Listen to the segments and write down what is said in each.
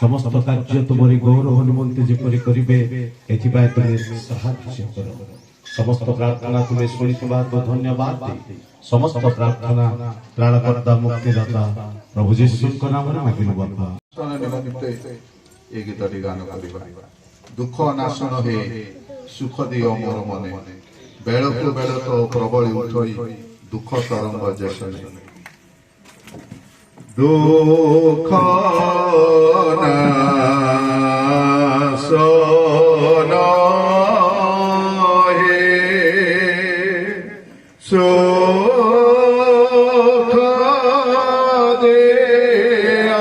समस्त कार्य तुमरी गौरव निमंते जेपरि करिबे एथिबाय तुमे साहाय्य करो। समस्त प्रार्थना तुमे शुणिथिबा तो धन्यवाद दे। समस्त प्रार्थना त्राणकर्ता मुक्तिदाता प्रभु यीशुଙ୍କ नामରେ ମାଗିଲୁ ବାପା। ए गीतटी गान करिबा। दुख नाशन हे सुख दियो मोर मने, बेळकु बेळ तो प्रबळी उठई दुख तरंग जसने। दुख नाशन हे सुख दिया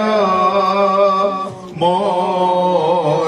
मोर मने,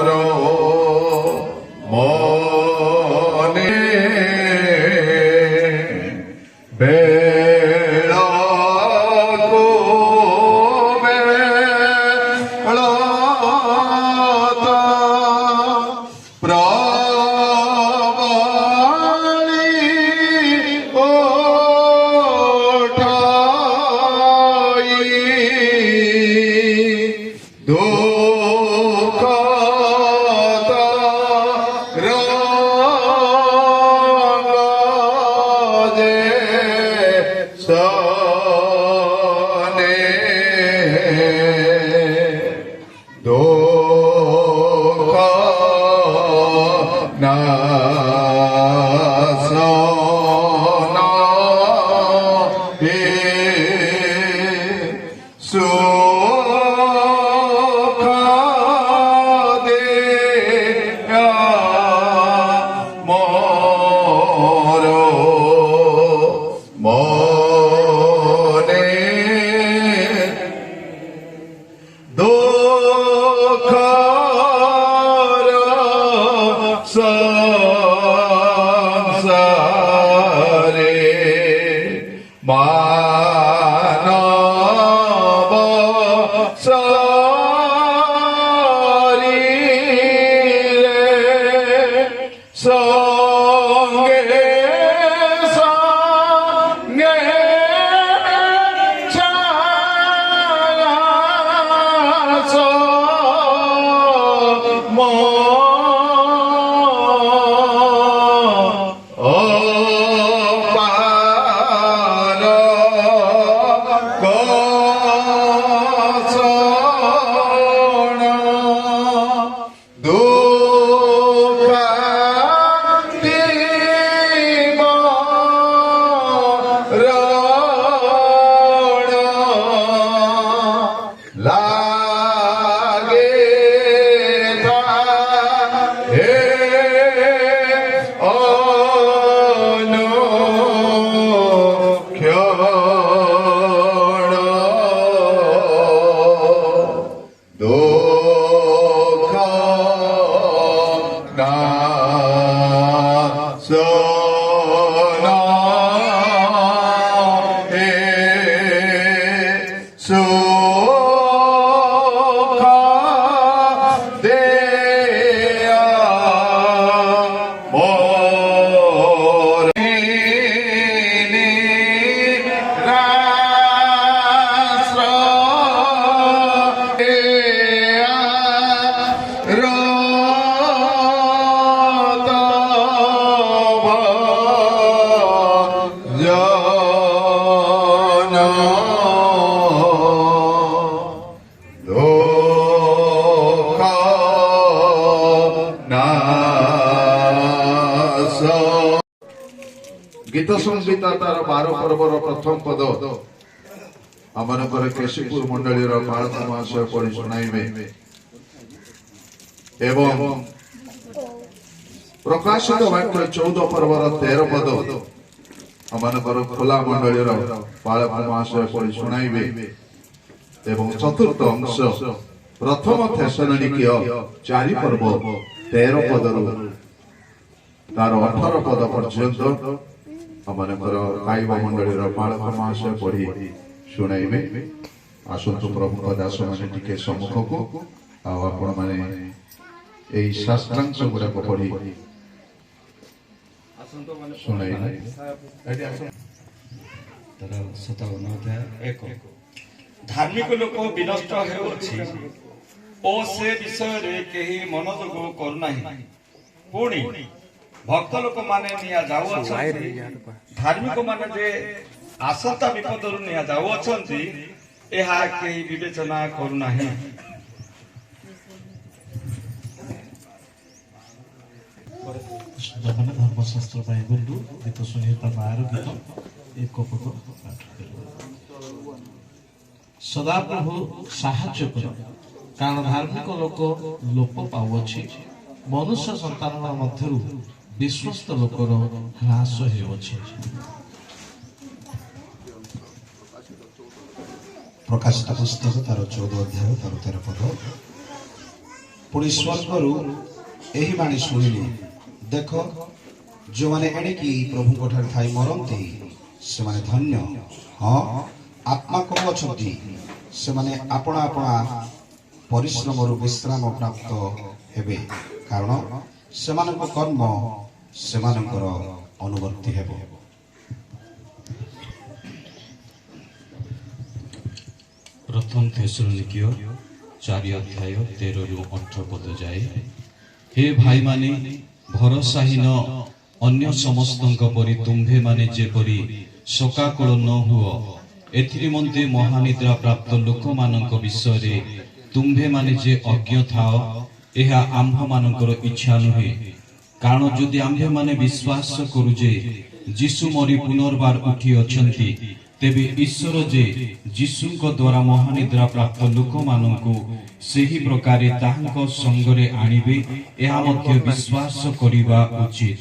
गीत संगीता तार 12 पर्वर प्रथम पद आमनकर केशीपुर मंडली बालक महाशय पढ़ी शुणाइबे एवं प्रकाशित वाक्य 14 पर्वर 13 पद आमनकर खोला मंडली बालक महाशय पढ़ी शुणाइबे एवं चतुर्थ अंश प्रथम थेसलोनिकीय 4 पर्व 13 पद तार 18 पद पर्यंत आमनकर गायबा मंडली बालक महाशय पढ़ी शुणाइबे। आसतु प्रभु दास मैंने टिके सम्मुख को आपण मैंने यही शास्त्रांश गुड़ाक पढ़ी शुणाइबे। 57 अध्याय 1 धार्मिक लोक विनष्ट हेउछि ଓ ସେ ବିଷୟରେ କେହି ମନୋଯୋଗ କରୁନାହିଁ। ପୁଣି ଭକ୍ତ ଲୋକମାନେ ନିଆଯାଉଅଛନ୍ତି, ଧାର୍ମିକ ମାନେ ଯେ ଆସନ୍ତା ବିପଦରୁ ନିଆଯାଉଅଛନ୍ତି ଏହା କେହି ବିବେଚନା କରୁନାହିଁ। ଜଗନ୍ନାଥ ଧର୍ମଶାସ୍ତ୍ର ବାଇବେଲରୁ ଗୀତ ଶୁଣିବା ମାର ଗୀତ ଏକ ପଦ ପାଠ କରିବ। ସଦାପ୍ରଭୁ ସାହାଯ୍ୟ କର, କାରଣ ଧାର୍ମିକ ଲୋକ ଲୋପ ପାଉଅଛି, ମନୁଷ୍ୟ ସନ୍ତାନ ମଧ୍ୟରୁ ବିଶ୍ୱସ୍ତ ଲୋକର ହ୍ରାସ ହେଉଅଛି। ପ୍ରକାଶିତ ପୁସ୍ତକ ତାର 14 ଅଧ୍ୟାୟ ତାର 13 ପଦ। ପୁଣି ସ୍ୱର୍ଗରୁ ଏହି ବାଣୀ ଶୁଣିଲି, ଦେଖ, ଯେଉଁମାନେ ଏଣିକି ପ୍ରଭୁଙ୍କ ଠାରେ ଥାଇ ମରନ୍ତି ସେମାନେ ଧନ୍ୟ। ହଁ, ଆତ୍ମା କହୁଅଛନ୍ତି ସେମାନେ ଆପଣା ଆପଣା ପରିଶ୍ରମରୁ ବିଶ୍ରାମ ପ୍ରାପ୍ତ ହେବେ, କାରଣ ସେମାନଙ୍କ କର୍ମ ସେମାନଙ୍କର ଅନୁବର୍ତ୍ତୀ ହେବ। ପ୍ରଥମ ଥେସଲୋନିକୀୟ 4 ଅଧ୍ୟାୟ 13ରୁ 18 ପଦ ଯାଏ। ହେ ଭାଇମାନେ, ଭରସାହୀନ ଅନ୍ୟ ସମସ୍ତଙ୍କ ପରି ତୁମ୍ଭେମାନେ ଯେପରି ଶୋକାକୁଳ ନ ହୁଅ, ଏଥିନିମନ୍ତେ ମହାନିଦ୍ରା ପ୍ରାପ୍ତ ଲୋକମାନଙ୍କ ବିଷୟରେ ତୁମ୍ଭେମାନେ ଯେ ଅଜ୍ଞ ଥାଅ, ଏହା ଆମ୍ଭମାନଙ୍କର ଇଚ୍ଛା ନୁହେଁ। କାରଣ ଯଦି ଆମ୍ଭେମାନେ ବିଶ୍ୱାସ କରୁ ଯେ ଯୀଶୁ ମରି ପୁନର୍ବାର ଉଠି ଅଛନ୍ତି, ତେବେ ଈଶ୍ୱର ଯେ ଯୀଶୁଙ୍କ ଦ୍ୱାରା ମହାନିଦ୍ରା ପ୍ରାପ୍ତ ଲୋକମାନଙ୍କୁ ସେହି ପ୍ରକାରେ ତାହାଙ୍କ ସଙ୍ଗରେ ଆଣିବେ, ଏହା ମଧ୍ୟ ବିଶ୍ୱାସ କରିବା ଉଚିତ।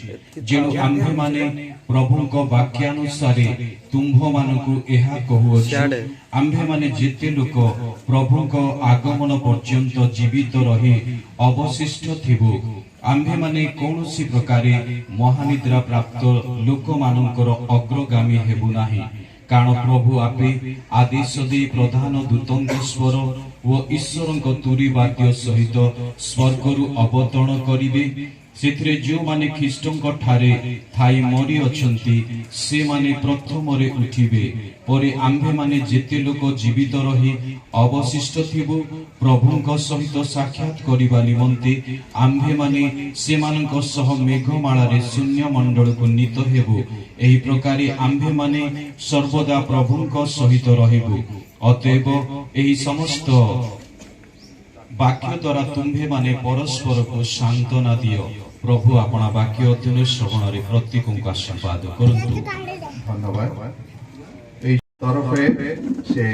ଯେଣୁ ଆମ୍ଭେମାନେ ପ୍ରଭୁଙ୍କ ବାକ୍ୟାନୁସାରେ ତୁମ୍ଭମାନଙ୍କୁ ଏହା କହୁଅଛୁ, ଆମ୍ଭେମାନେ ଯେତେ ଲୋକ ପ୍ରଭୁଙ୍କ ଆଗମନ ପର୍ଯ୍ୟନ୍ତ ଜୀବିତ ରହି ଅବଶିଷ୍ଟ ଥିବୁ, ଆମ୍ଭେମାନେ କୌଣସି ପ୍ରକାରେ ମହାନିଦ୍ରା ପ୍ରାପ୍ତ ଲୋକମାନଙ୍କର ଅଗ୍ରଗାମୀ ହେବୁ ନାହିଁ। କାରଣ ପ୍ରଭୁ ଆପେ ଆଦେଶ ଦେଇ ପ୍ରଧାନ ଦୂତଙ୍କ ସ୍ୱର ଓ ଈଶ୍ୱରଙ୍କ ତୁରୀ ବାଦ୍ୟ ସହିତ ସ୍ୱର୍ଗରୁ ଅବତରଣ କରିବେ। ସେଥିରେ ଯେଉଁମାନେ ଖ୍ରୀଷ୍ଟଙ୍କ ଠାରେ ଥାଇ ମରିଅଛନ୍ତି ସେମାନେ ପ୍ରଥମରେ ଉଠିବେ। ପରେ ଆମ୍ଭେମାନେ ଯେତେ ଲୋକ ଜୀବିତ ରହି ଅବଶିଷ୍ଟ ଥିବୁ, ପ୍ରଭୁଙ୍କ ସହିତ ସାକ୍ଷାତ କରିବା ନିମନ୍ତେ ଆମ୍ଭେମାନେ ସେମାନଙ୍କ ସହ ମେଘମାଳାରେ ଶୂନ୍ୟ ମଣ୍ଡଳକୁ ନୀତ ହେବୁ। ଏହି ପ୍ରକାରେ ଆମ୍ଭେମାନେ ସର୍ବଦା ପ୍ରଭୁଙ୍କ ସହିତ ରହିବୁ। ଅତଏବ ଏହି ସମସ୍ତ ବାକ୍ୟ ଦ୍ୱାରା ତୁମ୍ଭେମାନେ ପରସ୍ପରକୁ ସାନ୍ତ୍ୱନା ଦିଅ। ପ୍ରଭୁ ଆପଣା ବାକ୍ୟ ଅଧ୍ୟୟନ ଶ୍ରବଣରେ ପ୍ରତ୍ୟେକଙ୍କୁ ଆଶୀର୍ବାଦ କରନ୍ତୁ। ধন্যবাদ। এই তরফে সে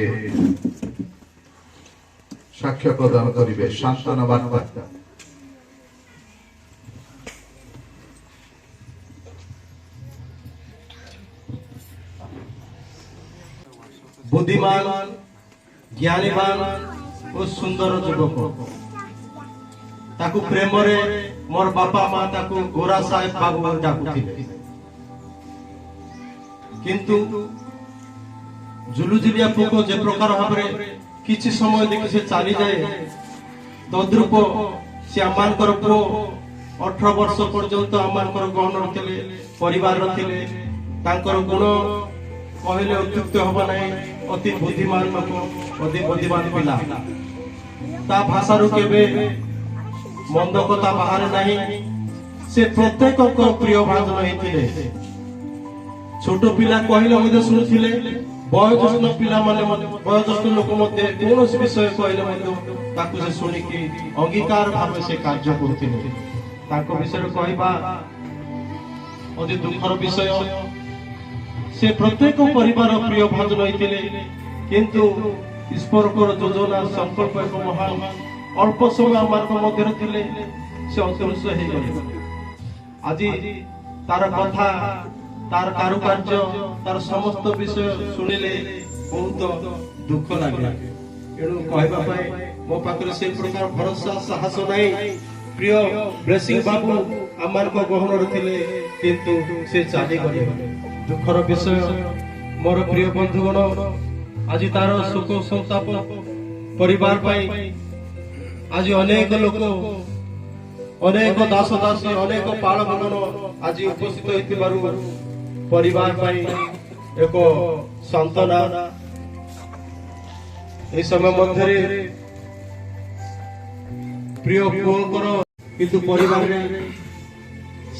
সাক্ষ্য প্রদান করিবে সান্ত্বনা বার্তা। बुद्धिमान, ज्ञानीवान और सुंदर युवक ताकू प्रेम रे मोर बापा माँ ताकू गोरा साहेब बाबू डाकुथिले, किंतु जुलुजुलिया पोक जे प्रकार भाबरे किछि समय देखि से चली जाए, तद्रूप से आमानकर पुओ 18 वर्ष पर्यंत आमानकर गहन रथिले, परिवार रथिले, तांकर गुण कहले अत्युक्त हबा नहीं। अति बुद्धिमान लोक, अति बुद्धिमान पिला, ता भाषारू केबे मंद कथा बाहर नहीं। से प्रत्येक प्रिय भाजन होइथिले। छोट पिला कहले मध्य शुणुथिले, वयोज्येष्ठ पिला माने वयोज्येष्ठ लोक मध्य कौनसी विषय कहले मध्य ताकू से सुनिकी अंगीकार भाव से कार्य करथिले। ताको विषय कहबा अति दुखर विषय। से प्रत्येक परिवार प्रिय भाजन होइथिले, किंतु ईश्वरकर योजना संकल्प एक महान अल्प समय आमार मध्य थिले से अदृश्य हो गले। आज तार कथा, तार कारुकार्य, तार समस्त विषय शुणिले बहुत दुख लगे। एणु कहबा पाए मो पाखरे से प्रकार भरोसा साहस नहीं। प्रिय ब्लेसिंग बाबू आमार को गहन थिले, किंतु से चली गले। दुखर विषय मोर प्रिय बंधुगण, आज तार शोक संताप परिवार पाई आज अनेक लोक, अनेक दास दासी, अनेक पालक गण आज उपस्थित होइतिबारु परिवार पाई एक सांत्वना। ए समय मध्य ପ୍ରିୟ ପୁଅଙ୍କର କିନ୍ତୁ ପରିବାରରେ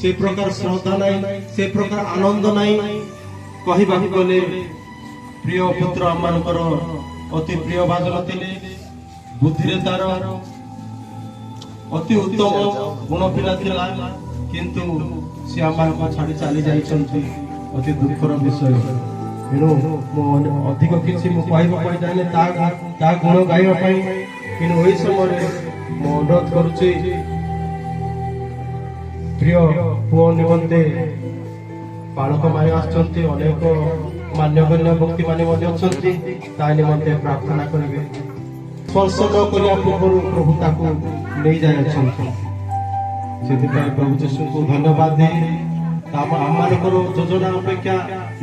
ସେ ପ୍ରକାର ଶ୍ରଦ୍ଧା ନାହିଁ, ସେ ପ୍ରକାର ଆନନ୍ଦ ନାହିଁ। କହିବାକୁ ଗଲେ ପ୍ରିୟ ପୁତ୍ର ଆମମାନଙ୍କର ଅତି ପ୍ରିୟ ଭାଜନ ଥିଲେ, ବୁଦ୍ଧିରେ ତାର ଅତି ଉତ୍ତମ ଗୁଣ ପିଲା ଥିଲା, କିନ୍ତୁ ସେ ଆମମାନଙ୍କୁ ଛାଡି ଚାଲି ଯାଇଛନ୍ତି। ଅତି ଦୁଃଖର ବିଷୟ। ତେଣୁ ମୁଁ ଅଧିକ କିଛି ମୁଁ କହିବା ପାଇଁ ଚାହେଁ ତା ଗୁଣ ଗାଇବା ପାଇଁ, କିନ୍ତୁ ଏହି ସମୟରେ ମୁଁ ଅନୁରୋଧ କରୁଛି ପ୍ରିୟ ପୁଅ ନିମନ୍ତେ ବାଳକମାନେ ଆସିଛନ୍ତି, ଅନେକ ମାନ୍ୟଗଣ୍ୟ ବ୍ୟକ୍ତିମାନେ ମଧ୍ୟ ଅଛନ୍ତି, ତା ନିମନ୍ତେ ପ୍ରାର୍ଥନା କରିବେ। ସ୍ପର୍ଶ ନ କରିବା ପୂର୍ବରୁ ପ୍ରଭୁ ତାକୁ ନେଇଯାଇଅଛନ୍ତି। ସେଥିପାଇଁ ପ୍ରଭୁ ଯୀଶୁଙ୍କୁ ଧନ୍ୟବାଦ ଦେଇ ଆମମାନଙ୍କର ଯୋଜନା ଅପେକ୍ଷା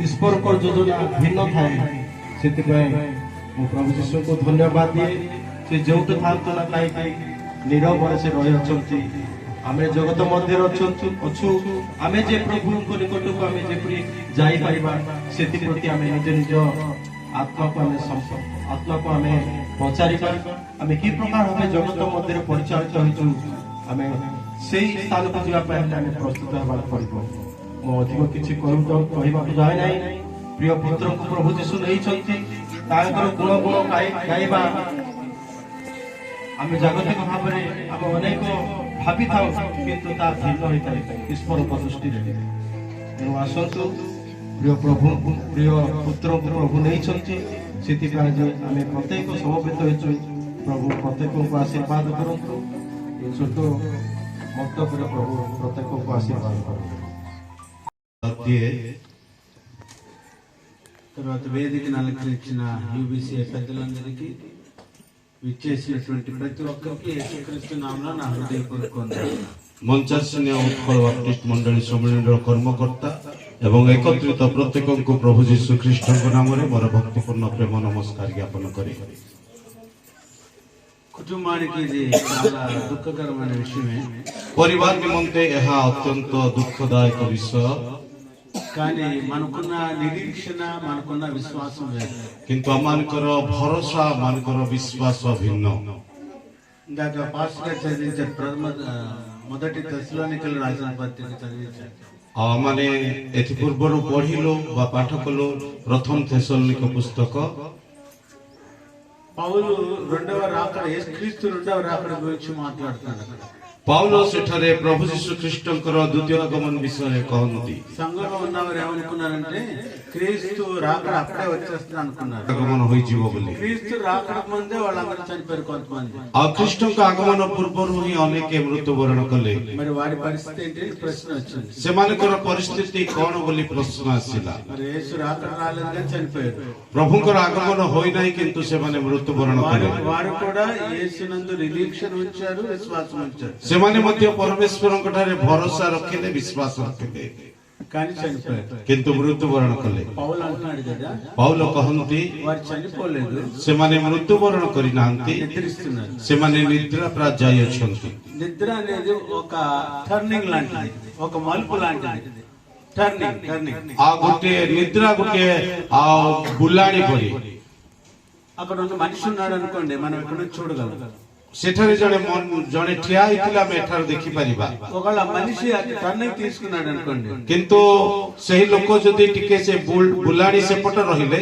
ଈଶ୍ୱରଙ୍କର ଯୋଜନା ଭିନ୍ନ ଥାଏ। ସେଥିପାଇଁ ମୁଁ ପ୍ରଭୁ ଯୀଶୁଙ୍କୁ ଧନ୍ୟବାଦ ଦିଏ। ସେ ଯୋଉଠି ଥାନ୍ତୁ ନା କାହିଁକି ନୀରବରେ ସେ ରହିଅଛନ୍ତି। ଆମେ ଜଗତ ମଧ୍ୟରେ ଅଛୁ, ଆମେ ଯେ ପ୍ରଭୁଙ୍କ ନିକଟକୁ ଆମେ ଯେପରି ଯାଇପାରିବା, ସେଥିପ୍ରତି ଆମେ ନିଜ ଆତ୍ମାକୁ ଆମେ ପଚାରିବା, ଆମେ କି ପ୍ରକାର ଭାବେ ଜଗତ ମଧ୍ୟରେ ପରିଚାଳିତ ହୋଇଛୁ, ଆମେ ସେଇ ସ୍ଥାନକୁ ଯିବା ପାଇଁ ଆମେ ପ୍ରସ୍ତୁତ ହେବାକୁ ପଡିବ। ମୁଁ ଅଧିକ କିଛି କହିବାକୁ ଯାଏ ନାହିଁ। ପ୍ରିୟ ପୁତ୍ରଙ୍କୁ ପ୍ରଭୁ ଯୀଶୁ ନେଇଛନ୍ତି, ତାଙ୍କର ଗୁଣ ଗାଇବା ଆମେ ଜାଗତିକ ଭାବରେ ଆମେ ଅନେକ ଭାବିଥାଉ, କିନ୍ତୁ ତା ଭିନ୍ନ ହୋଇଥାଏ ଈଶ୍ୱରଙ୍କ ଦୃଷ୍ଟିରେ। ତେଣୁ ଆସନ୍ତୁ, ପ୍ରିୟ ପୁତ୍ରଙ୍କୁ ପ୍ରଭୁ ନେଇଛନ୍ତି, ସେଥିପାଇଁ ଯେ ଆମେ ପ୍ରତ୍ୟେକ ସମବେତ ହେଉଛୁ। ପ୍ରଭୁ ପ୍ରତ୍ୟେକଙ୍କୁ ଆଶୀର୍ବାଦ କରନ୍ତୁ। ଏ ଛୋଟ ମନ୍ତବ୍ୟରେ ପ୍ରଭୁ ପ୍ରତ୍ୟେକଙ୍କୁ ଆଶୀର୍ବାଦ କରନ୍ତୁ। తర్వాత వేదికను అలంకరించిన యూబీసీ పెద్దలందరికీ విచ్చేసినటువంటి ప్రతి ఒక్కరికి యేసుక్రీస్తు నామమున నా హృదయపూర్వక వందనాలు। ମଞ୍ଚାସୀନ ଉତ୍କଳ ବାପ୍ଟିଷ୍ଟ ମଣ୍ଡଳୀ ସମ୍ମିଳନୀର କର୍ମକର୍ତ୍ତା ଏବଂ ଏକତ୍ରିତ ପ୍ରତ୍ୟେକଙ୍କୁ ପ୍ରଭୁ ଯୀଶୁ ଖ୍ରୀଷ୍ଟଙ୍କ ନାମରେ ମୋର ଭକ୍ତିପୂର୍ଣ୍ଣ ପ୍ରେମ ନମସ୍କାର ଜ୍ଞାପନ କରେ। కుటుంబానికి ఇది చాలా దుఃఖకరమైన విషయమే, ପରିବାର ନିମନ୍ତେ ଏହା ଅତ୍ୟନ୍ତ ଦୁଃଖଦାୟକ ବିଷୟ, కానీ మనకున్న నిరీక్షణ మనకున్న విశ్వాసం వేరు। କିନ୍ତୁ ଆମମାନଙ୍କର ଭରସା ମାନଙ୍କର ବିଶ୍ୱାସ ଭିନ୍ନ। ఇందాక పాస్టర్ గారు చదివించారు, మొదటి తెస్సలోనికలు రాసిన పత్రిక చదివించారు। ମାନେ ଏଥି ପୂର୍ବରୁ ପଢିଲୁ ବା ପାଠ କଲୁ ପ୍ରଥମ ଥେସଲୋନିକ ପୁସ୍ତକ। పౌలు రెండవ రాకడ, యేసుక్రీస్తు రెండవ రాకడ గురించి మాట్లాడుతున్నాడు అక్కడ। ପାଉଲ ସେଠାରେ ପ୍ରଭୁ ଯୀଶୁ ଖ୍ରୀଷ୍ଟଙ୍କର ଦ୍ୱିତୀୟ ଆଗମନ ବିଷୟରେ କହନ୍ତି। సంఘంలో ఉన్నవారు ఏమనుకున్నారంటే క్రీస్తు రాకడ అప్పుడే వచ్చేస్తుంది అనుకున్నారు। ଆଗମନ ହୋଇଯିବ ବୋଲି, క్రీస్తు రాకడ ముందే వాళ్ళందరూ చనిపోయారు కొంతమంది। ଆଉ ଖ୍ରୀଷ୍ଟଙ୍କ ଆଗମନ ପୂର୍ବରୁ ହିଁ ଅନେକ ମୃତ୍ୟୁବରଣ କଲେ। మరి వారి పరిస్థితి ఏంటి ప్రశ్న వచ్చింది। ସେମାନଙ୍କର ପରିସ୍ଥିତି କଣ ବୋଲି ପ୍ରଶ୍ନ ଆସିଲା। మరి యేసు రాకడ రాలేదు కానీ చనిపోయారు। ପ୍ରଭୁଙ୍କର ଆଗମନ ହୋଇନାହିଁ କିନ୍ତୁ ସେମାନେ ମୃତ୍ୟୁବରଣ କଲେ। వారు కూడా యేసునందు నిరీక్షణ ఉంచారు, విశ్వాసం ఉంచారు, ସେମାନେ ମଧ୍ୟ ପରମେଶ୍ୱରଙ୍କ ଠାରେ ଭରସା ରଖିଲେ, ବିଶ୍ୱାସ ରଖିଲେ, కానీ చనిపోయారు। କିନ୍ତୁ ମୃତ୍ୟୁବରଣ କଲେ। పౌలు అంటున్నాడు కదా, ପାଉଲ କହନ୍ତି వారు చనిపోలేదు, ସେମାନେ ମୃତ୍ୟୁବରଣ କରିନାହାନ୍ତି, నిద్రిస్తున్నారు। ସେମାନେ ନିଦ୍ରା ପ୍ରାୟ ଯାଇଅଛନ୍ତି। నిద్ర అనేది ఒక టర్నింగ్ లాంటిది, ఒక మలుపు లాంటిది। టర్నింగ్ ଆଉ ଗୋଟିଏ ନିଦ୍ରା ଗୋଟିଏ ଆଉ ବୁଲାଣି ପରି। అక్కడ ఉన్న మనిషి ఉన్నాడు అనుకోండి, మనం ఇక్కడ నుంచి చూడగలం। ସେଠାରେ ଜଣେ ଠିଆ ହେଇଥିଲେ ଆମେ ଏଠାରେ ଦେଖିପାରିବା, ఒకవేళ మనిషి టర్నింగ్ తీసుకున్నాడు అనుకోండి, କିନ୍ତୁ ସେହି ଲୋକ ଯଦି ଟିକେ ସେ ବୁଲାଣି ସେପଟ ରହିଲେ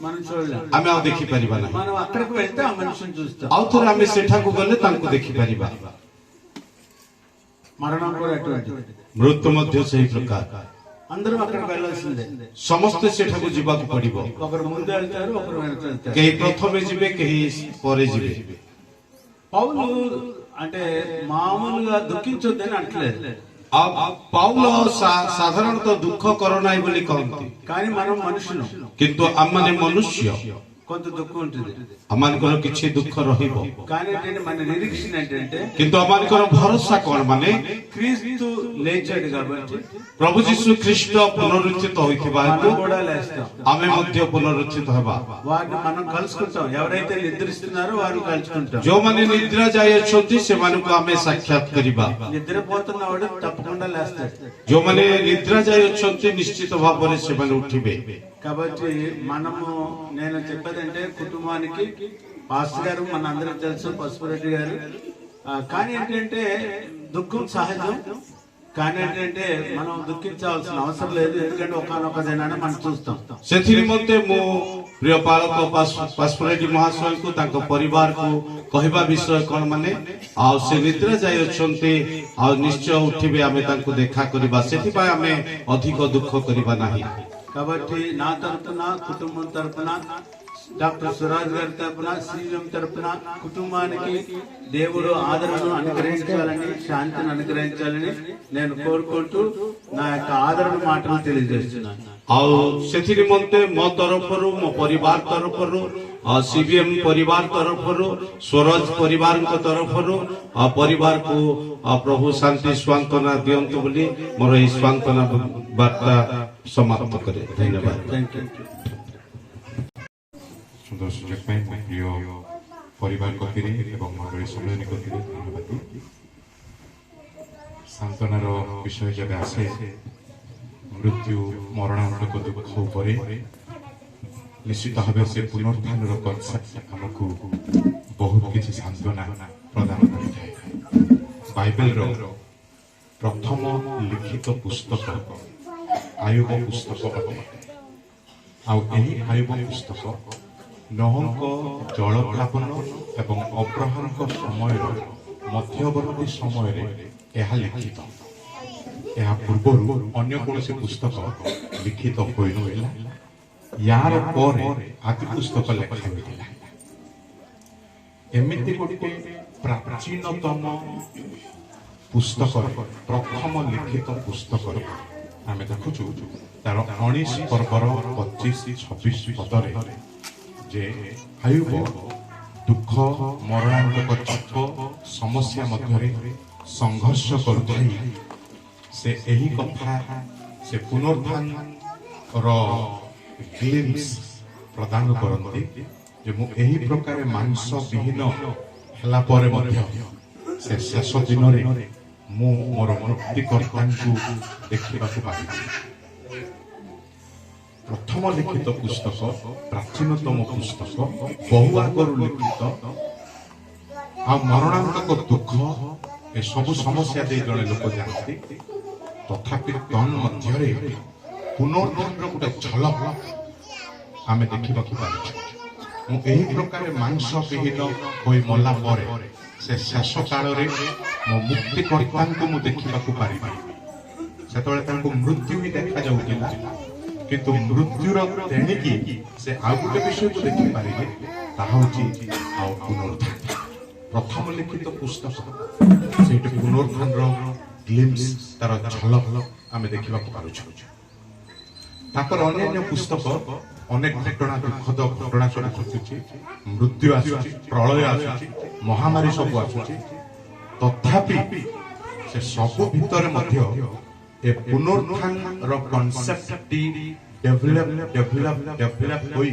మనం చూడలేం। ଆମେ ଆଉ ଦେଖିପାରିବା ନାହିଁ। మనం అక్కడికి వెళ్తే ఆ మనిషిని చూస్తాం। ଆଉ ଥରେ ଆମେ ସେଠାକୁ ଗଲେ ତାଙ୍କୁ ଦେଖିପାରିବା। మరణం కూడా అటువంటిది। ମୃତ୍ୟୁ ମଧ୍ୟ ସେହି ପ୍ରକାର। అందరూ అక్కడికి వెళ్ళాల్సిందే। ସମସ୍ତେ ସେଠାକୁ ଯିବାକୁ ପଡିବ। ఒకరు ముందు వెళ్తారు, ఒకరు వెనక వెళ్తారు। କେହି ପ୍ରଥମେ ଯିବେ, କେହି ପରେ ଯିବେ। పౌలు అంటే మామూలుగా దుఃఖించొద్దని అంటలేదు, ଆଉ ପାଉଲ ସାଧାରଣତଃ ଦୁଃଖ କର ନାହିଁ ବୋଲି କହନ୍ତି, కానీ మనం మనుషులు, କିନ୍ତୁ ଆମମାନେ ମନୁଷ୍ୟ, కొంత దుఃఖం ఉంటుంది। ଆମମାନଙ୍କର କିଛି ଦୁଃଖ ରହିବ, కానీ ఏంటంటే మన నిరీక్షణ ఏంటంటే କିନ୍ତୁ ଆମମାନଙ୍କର ଭରସା କଣ, ମାନେ క్రీస్తు లేచాడు కాబట్టి ପ୍ରଭୁ ଯୀଶୁ ଖ୍ରୀଷ୍ଟ ପୁନରୁତ୍ଥିତ ହୋଇଥିବା ହେତୁ మనం కూడా లేస్తాం। ଆମେ ମଧ୍ୟ ପୁନରୁତ୍ଥିତ ହେବା। వారిని మనం కలుసుకుంటాం, ఎవరైతే నిద్రిస్తున్నారో వారిని కలుసుకుంటాం। ଯେଉଁମାନେ ନିଦ୍ରା ଯାଇଅଛନ୍ତି ସେମାନଙ୍କୁ ଆମେ ସାକ୍ଷାତ କରିବା। నిద్రపోతున్నవాడు తప్పకుండా లేస్తాడు। ଯେଉଁମାନେ ନିଦ୍ରା ଯାଇଅଛନ୍ତି ନିଶ୍ଚିତ ଭାବରେ ସେମାନେ ଉଠିବେ। కాబట్టి నేను చెప్పేదంటే కుటుంబానికి పాస్టర్ గారు మన అందరికి తెలుసు, పసుపురెడ్డి గారు కానీ ఏంటంటే దుఃఖం సహజం. కానీ ఏంటంటే మనం దుఃఖించాల్సిన అవసరం లేదు, ఎందుకంటే ఒకనొక దినాన్ని మనం చూస్తాం. ସେଥି ନିମନ୍ତେ ମୁଁ ପ୍ରିୟ ପାଳକ ପାଶୁରେଡ୍ଡି ମହାଶୟଙ୍କୁ ତାଙ୍କ ପରିବାରକୁ କହିବା ବିଷୟ କଣ ମାନେ ଆଉ ସେ ନିଦ୍ରା ଯାଇ ଅଛନ୍ତି ଆଉ ନିଶ୍ଚୟ ଉଠିବେ, ଆମେ ତାଙ୍କୁ ଦେଖା କରିବା, ସେଥିପାଇଁ ଆମେ ଅଧିକ ଦୁଃଖ କରିବା ନାହିଁ. కాబట్టి నా తరపున కుటుంబం తరపున డాక్టర్ సురాజ్ గారి తరపున శ్రీరం తరపున కుటుంబానికి దేవుడు ఆదరణను అనుగ్రహించాలని, శాంతిని అనుగ్రహించాలని నేను కోరుకుంటూ నా యొక్క ఆదరణ మాటలు తెలియజేస్తున్నాను. ଆଉ ସେଥି ନିମନ୍ତେ ମୋ ତରଫରୁ, ମୋ ପରିବାର ତରଫରୁ, ସିବିଏମ୍ ପରିବାର ତରଫରୁ, ସ୍ୱରାଜ ପରିବାରଙ୍କ ତରଫରୁ ପରିବାରକୁ ପ୍ରଭୁ ଶାନ୍ତି ସ୍ୱାନ୍ତନା ଦିଅନ୍ତୁ ବୋଲି ମୋର ଏହି ସ୍ୱାନ୍ତନା ବାର୍ତ୍ତା ସମାପ୍ତ କରେ. ଧନ୍ୟବାଦ. Thank you. ସୁନ୍ଦର ସୁଯୋଗ ପାଇଁ ମୋ ପ୍ରିୟ ପରିବାର କତିରେ ଏବଂ ମଣ୍ଡଳୀ ସମ୍ମିଳନୀ କତିରେ ଧନ୍ୟବାଦ. ସାନ୍ତ୍ୱନାର ବିଷୟ ଯେବେ ଆସେ, ମୃତ୍ୟୁ ମରଣାନ୍ତକ ଦୁଃଖ ଉପରେ ନିଶ୍ଚିତ ଭାବେ ସେ ପୁନରୁତ୍ଥାନର କନସେପ୍ଟ ଆମକୁ ବହୁତ କିଛି ସାନ୍ତ୍ୱନା ପ୍ରଦାନ କରିଥାଏ. ବାଇବେଲର ପ୍ରଥମ ଲିଖିତ ପୁସ୍ତକ ଆୟୁବ ପୁସ୍ତକ ଅଟେ. ଆଉ ଏହି ଆୟୁବ ପୁସ୍ତକ ନୋହଙ୍କ ଜଳପ୍ଲାବନ ଏବଂ ଅବ୍ରାହମଙ୍କ ସମୟର ମଧ୍ୟବର୍ତ୍ତୀ ସମୟରେ ଏହା ଲିଖିତ. ଏହା ପୂର୍ବରୁ ଅନ୍ୟ କୌଣସି ପୁସ୍ତକ ଲିଖିତ ହୋଇନଥିଲା. ୟାର ପରେ ଆଦି ପୁସ୍ତକ ଲେଖା ହୋଇଥିଲା. ଏମିତି ଗୋଟିଏ ପ୍ରାଚୀନତମ ପୁସ୍ତକରେ, ପ୍ରଥମ ଲିଖିତ ପୁସ୍ତକରେ ଆମେ ଦେଖୁଛୁ ତାର 19 ପର୍ବର 25-26 ପଦରେ ଯେ ଆୟୁବ ଦୁଃଖ ମରଣାନ୍ତକ ଚାପ ସମସ୍ୟା ମଧ୍ୟରେ ସଂଘର୍ଷ କରୁଥାଇ ସେ ଏହି କଥା, ସେ ପୁନରୁତ୍ଥାନର ଗ୍ଲିମ୍ସ ପ୍ରଦାନ କରନ୍ତି ଯେ ମୁଁ ଏହି ପ୍ରକାର ମାଂସ ବିହୀନ ହେଲା ପରେ ମଧ୍ୟ ସେ ଶେଷ ଦିନରେ ମୁଁ ମୋର ମୁକ୍ତିକର୍ତ୍ତାଙ୍କୁ ଦେଖିବାକୁ ପାଇବି. ପ୍ରଥମ ଲିଖିତ ପୁସ୍ତକ, ପ୍ରାଚୀନତମ ପୁସ୍ତକ, ବହୁ ଆଗରୁ ଲିଖିତ, ଆଉ ମରଣାନ୍ତକ ଦୁଃଖ ଏସବୁ ସମସ୍ୟା ଦେଇ ଜଣେ ଲୋକ ଯାଆନ୍ତି. ତଥାପି ତନ୍ ମଧ୍ୟରେ ପୁନରୁତ୍ଥାନର ଗୋଟେ ଝଲକ ଆମେ ଦେଖିବାକୁ ପାରୁଛୁ. ମୁଁ ଏହି ପ୍ରକାର ମାଂସ ବିହୀନ ହୋଇ ମଲା ପରେ ସେ ଶେଷ କାଳରେ ମୋ ମୁକ୍ତିକର୍ତ୍ତାଙ୍କୁ ମୁଁ ଦେଖିବାକୁ ପାରିବି. ସେତେବେଳେ ତାଙ୍କୁ ମୃତ୍ୟୁ ହିଁ ଦେଖାଯାଉଥିଲା, କିନ୍ତୁ ମୃତ୍ୟୁର ତେଣିକି ସେ ଆଉ ଗୋଟେ ବିଷୟକୁ ଦେଖିପାରିବେ, ତାହା ହେଉଛି ଆଉ ପୁନରୁତ୍ଥାନ. ପ୍ରଥମ ଲିଖିତ ପୁସ୍ତକ, ସେଇଠି ପୁନରୁତ୍ଥାନର ଗ୍ଲିମ୍ସ, ତାର ଝଲକ ଆମେ ଦେଖିବାକୁ ପାରୁଛୁ. ତାଙ୍କର ଅନ୍ୟାନ୍ୟ ପୁସ୍ତକ ଅନେକ ଘଟଣା, ଦୁଃଖଦ ଘଟଣା ସବୁ ଘଟୁଛି, ମୃତ୍ୟୁ ଆସୁଛି, ପ୍ରଳୟ ଆସୁଛି, ମହାମାରୀ ସବୁ ଆସୁଛି. ତଥାପି ସେ ସବୁ ଭିତରେ ମଧ୍ୟ ଏ ପୁନରୁତ୍ଥାନର କନସେପ୍ଟଟି ଡେଭଲପ ହୋଇ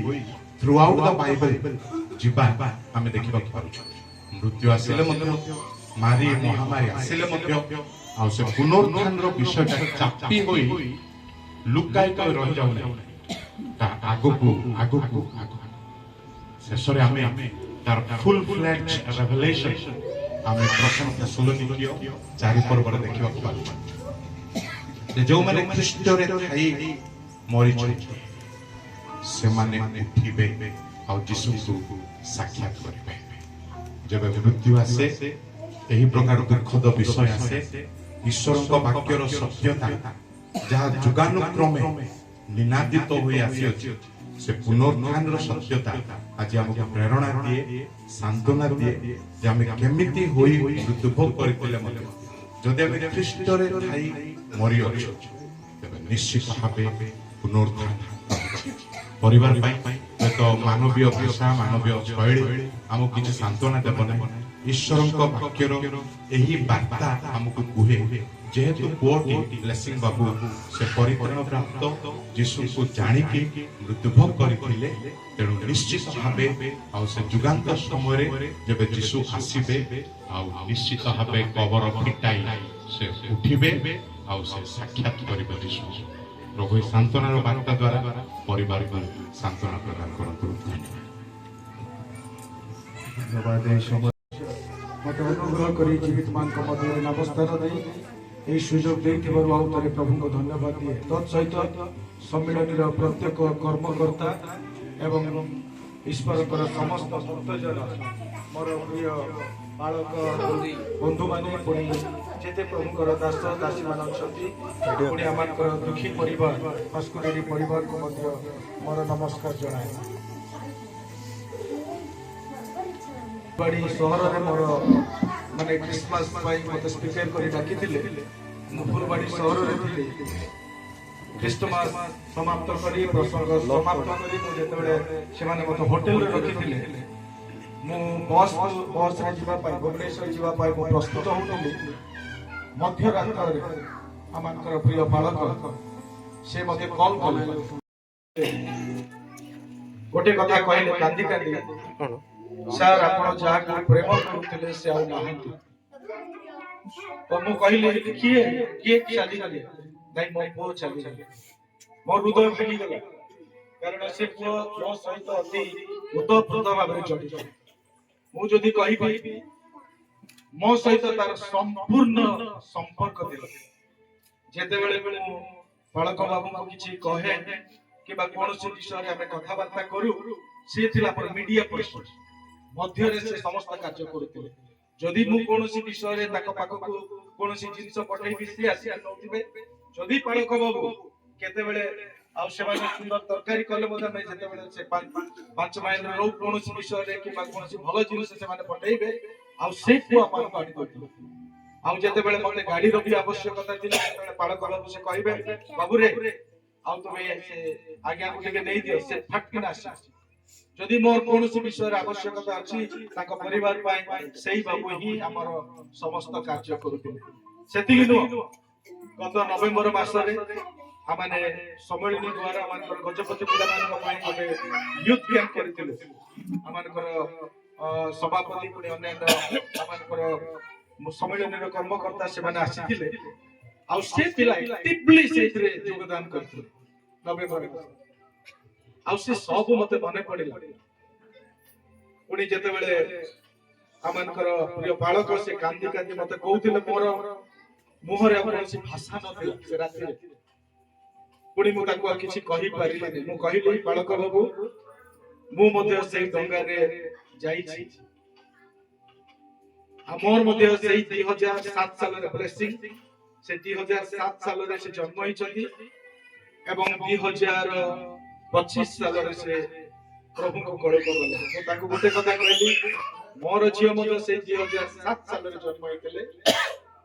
ଥ୍ରୁ ଆଉଟ୍ ଦ ବାଇବେଲ ଯିବା ଆମେ ଦେଖିବାକୁ ପାରୁଛୁ. ମୃତ୍ୟୁ ଆସିଲେ ମଧ୍ୟ, ମାରି ମହାମାରୀ ଆସିଲେ ମଧ୍ୟ, ଆଉ ସେ ପୁନରୁତ୍ଥାନର ବିଷୟଟା ଚାପି ହୋଇ ଲୁକାୟିତ ରହିଯାଉନି, ଆଗକୁ ଆଗକୁ ଆଗକୁ ଶେଷରେ ଆମେ ତାର ଫୁଲ ଫ୍ଲେଜ୍ ରେଭେଲେସନ ଆମେ ପ୍ରଥମ ଥେସଲୋନିକୀୟ 4 ପର୍ବରେ ଦେଖିବାକୁ ପାରୁଛୁ. ଯେଉଁମାନେ ଖ୍ରୀଷ୍ଟରେ ଥାଇ ମରିଛନ୍ତି ସେମାନେ ଉଠିବେ ଆଉ ଯୀଶୁଙ୍କୁ ସାକ୍ଷାତ କରିବେ. ଯେବେ ମୃତ୍ୟୁ ଆସେ, ଏହି ପ୍ରକାର ଦୁଃଖଦ ବିଷୟ ଆସେ, ଈଶ୍ୱରଙ୍କ ବାକ୍ୟର ସତ୍ୟତା ଯାହା ଯୁଗାନୁକ୍ରମେ ନିନାଦିତ ହୋଇ ଆସିଅଛି, ସେ ପୁନରୁତ୍ଥାନର ସତ୍ୟତା ଆଜି ଆମକୁ ପ୍ରେରଣା ଦିଏ, ସାନ୍ତ୍ୱନା ଦିଏ ଯେ ଆମେ କେମିତି ହୋଇ ମୃତ୍ୟୁଭୋଗ କରିଥିଲେ ମଧ୍ୟ ଯଦି ଆମେ ଖ୍ରୀଷ୍ଟରେ ଥାଇ ମରିଅଛୁ, ତେବେ ନିଶ୍ଚିତ ଭାବେ ପୁନରୁତ୍ଥାନ ପରିବାର ପାଇଁ ହୁଏତ ମାନବୀୟ ଭାଷା, ମାନବୀୟ ଶୈଳୀ ଆମକୁ କିଛି ସାନ୍ତ୍ୱନା ଦେବ ନାହିଁ. ଈଶ୍ୱରଙ୍କ ବାକ୍ୟର ଏହି ବାର୍ତ୍ତା ଆମକୁ କୁହେ, ଯେହେତୁ ପୁଅଟି ବ୍ଲେସିଂ ବାବୁ ସେ ପରିତ୍ରାଣ ପ୍ରାପ୍ତ ଯୀଶୁଙ୍କୁ ଜାଣିକି ମୃତ୍ୟୁଭୋଗ କରିଥିଲେ, ତେଣୁ ନିଶ୍ଚିତ ଭାବେ ଆଉ ସେ ଯୁଗାନ୍ତ ସମୟରେ ଯେବେ ଯୀଶୁ ଆସିବେ, ଆଉ ନିଶ୍ଚିତ ଭାବେ କବର ଫିଟାଇ ସେ ଉଠିବେ ଆଉ ସେ ସାକ୍ଷାତ କରିବେ ଯୀଶୁ. ପ୍ରଭୁ ଏହି ସାନ୍ତ୍ୱନାର ବାର୍ତ୍ତା ଦ୍ୱାରା ପରିବାରକୁ ସାନ୍ତ୍ୱନା ପ୍ରଦାନ କରନ୍ତୁ. ଧନ୍ୟବାଦ. मत अनुग्रह कर जीवित मान मध्य अवस्थान नहीं यही सुजोग देथिबारु आउ थे प्रभु को धन्यवाद दिए तत्सहित सम्मिलन प्रत्येक कर्मकर्ता एवं ईश्वर समस्त भक्तजन मोर प्रिय बालक बंधु मैंने पुणी जेते प्रभुकर दास दासी मान पुणी आम दुखी परिवार हस्कुरेरी परिवार को मोर नमस्कार जनाए बाड़ी सहर में मोर माने क्रिसमस मत स्पीकर कर डाकी फुलबाड़ी सहर में थी क्रिसमस समाप्त करी प्रसंग समाप्त करी से मत होटेल रखी मु बस रे जीवा पाई भुवनेश्वर जीवा पाई मु प्रस्तुत होउतली मध्य रात्र आमकर प्रिय बालक से मते कॉल कले गोटे कथा कहले कांदी कांदी सर आपण जहा को प्रेम करथिले से आ नाहंती तो मु कहले किए किए चली गले नहीं मो पो चली गले मोर हृदय फैली गला कारण से पो जो सहित अति उतप्रोत भाबरे जडित मु जदि कहिबी मो सहित तार संपूर्ण संपर्क दिला जेते बेले मु बालक बाबू को किछि कहे कि बा कोनोसी विषय रे हमें कथा बार्ता करू से थिला पर मीडिया पर्सन मध्य रे से समस्त कार्य करथिले जदि मु कोनोसी विषय रे ताको पाको को कोनोसी जिंस पठाइबी से आसी नउथिबे जदि बालक बाबू केते बेले आ सेमाने सुंदर तरकारी कले बोधा नै जेते बेले से 5 माइल रो कोनोसी विषय रे कि कोनोसी भलो जिनिस से माने पठाइबे आ से को अपन गाडी दोथिले आ जेते बेले मते गाडी रो भी आवश्यकता थिला बेले बालक बाबू से कहिबे बाबू रे आ तुमे से आज्ञा को लेके नै दियो से फटकिना आसी जदि मोर कोनोसी विषय रे आवश्यकता अछि ताको परिवार पाए सेही बाबू ही हमर समस्त कार्य करूथिले सेति नो गत नवेम्बर मास रे आमाने सम्मेलन द्वारा आमानकर गजपति पिला मान पाए गोटे यूथ कैंप करथिले आमानकर सभापति पुणी अन्य आमानकर सम्मेलन रे कर्मकर्ता से माने आसीथिले आ से पिला एक्टिवली सेथरे योगदान करथिले नवेम्बर आ से सब मते मने पड़िला पुणी जेते बेले आमानकर प्रिय बालक से कांदी कांदी मते कहउथिले मोर मुहरे कोनोसी भाषा नथिला से राति रे पुणी मु ताको किछि कहि पारिलानि मु कहिली बालक बाबू मु मध्ये सेही डंगा रे जाईछि आ मोर मध्ये सेही 2007 साल रे ब्लेसिंग से 2007 साल रे से जन्म होइछथि एवं 2025 साल रे से प्रभु को कळे को गले मु ताको गोटे कथा कहली मोर झियो मध्ये से 2007 साल रे जन्म होइतले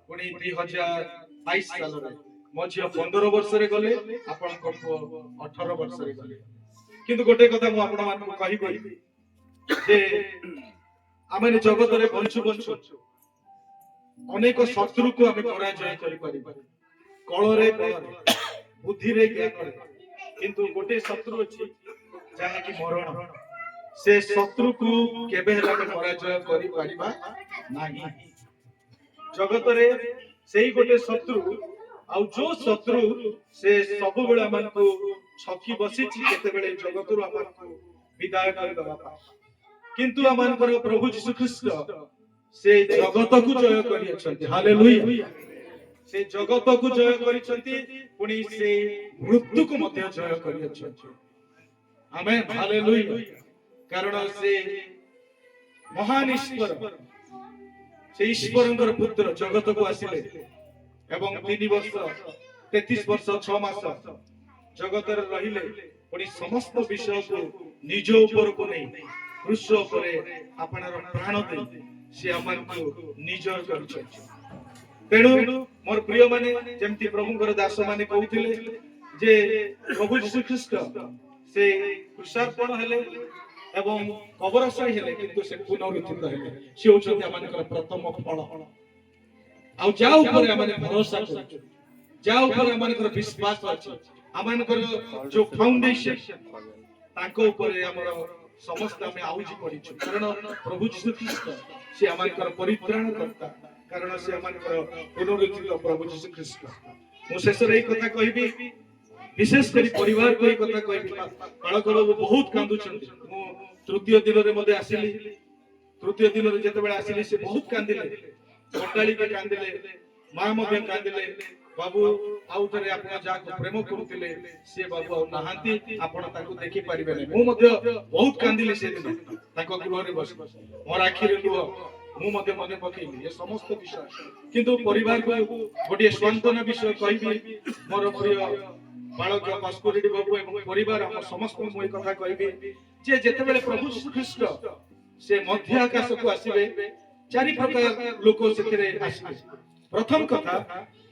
पुणी 2022 साल रे मो झियो 15 वर्ष रे गले आपण को 18 वर्ष रे गले किंतु गोटे कथा मु आपण मान को कहिबी जे आमे जगत रे बंचु बंचु अनेक शत्रु को आमे पराजय करि परिबा कळ रे बुद्धि रे ज्ञान रे किंतु गोटे शत्रु अछि जाहा कि मरण से शत्रु को केबे हला पराजय करि परिबा नाही जगत रे सेही गोटे शत्रु आ जो शत्रु से सब बेला मन को छकी बसी केते बेले जगत रु अपन को विदाय कर दबा किंतु अमन पर प्रभु यीशु ख्रीष्ट से जगत को जय करि छथि हालेलुया से जगत को जय करि छथि पुनी से मृत्यु को मध्य जय करि छथि आमेन हालेलुया कारण से महान ईश्वर से ईश्वरंकर पुत्र जगत को आसिले एवं 3 वर्ष 33 वर्ष 6 मास जगत रे रहिले पुनी समस्त विषय को निज ऊपर को नहीं क्रूस ऊपर आपनर प्राण दे से हमन को निजर करछ तेणु मोर प्रिय माने जेमति प्रभुकर दास माने कहउथिले जे प्रभु यीशु ख्रीष्ट से क्रूसार्पण हेले एवं कबरसई हेले किंतु से पुनरुत्थित हेले से होछन हमनकर प्रथम फल आ जा ऊपर हमने भरोसा करछ जा ऊपर हमनकर विश्वास अछि हमनकर जो फाउंडेशन ताको ऊपर हमर समस्त हमें आउजी पड़िछु कारण प्रभु यीशु ख्रीष्ट से हमनकर परित्राण करता कारण से हमनकर पुनरुत्थित प्रभु यीशु ख्रीष्ट मु शेष रे कथा कहबी विशेष करी परिवार को कथा कहबी बालक बाबू बहुत कांदु छथि मु तृतीय दिन रे मध्ये आसिली तृतीय दिन जितेबाला आसिले से बहुत कांदिले मंडाली के कांदिले मां मध्य कांदिले बाबू आउ थरे आपण जाको प्रेम करूतिले से बाबू आउ नहांती आपण ताको देखि परिबे नै मु मध्य बहुत कांदिले से दिन ताको गृह रे बस मोर आखि रे लुह मु मध्य मने पकेइली ये समस्त विषय किंतु परिवार को गोटे स्वांतना विषय कहबी मोर प्रिय बालक पास्कुरेडी बाबू एवं परिवार हम समस्त मु एक कथा कहबी जे जेतेबेले प्रभु यीशु ख्रीष्ट से मध्य आकाश को आसीबे चारि प्रकार लोक सेथिरे आसीबे प्रथम कथा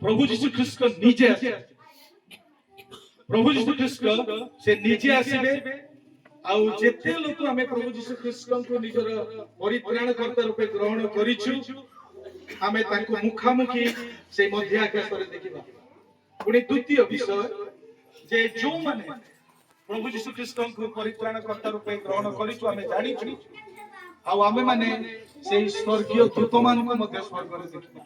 प्रभु यीशु ख्रीष्ट निजे आसे प्रभु यीशु ख्रीष्ट से निजे आसीबे आउ जेते लोक हमें प्रभु यीशु ख्रीष्ट को निजर परित्राण कर्ता रूपे ग्रहण करिछु हमें ताको मुखामुखी से मध्य आकाश रे देखिबा पुनी द्वितीय विषय जे जो माने प्रभु यीशु ख्रीष्ट को परित्राण कर्ता रूपे ग्रहण करिछु हमें जानिछु आउ हमें माने से स्वर्गीय दूत मान को मध्य स्वर्ग रे देखिबा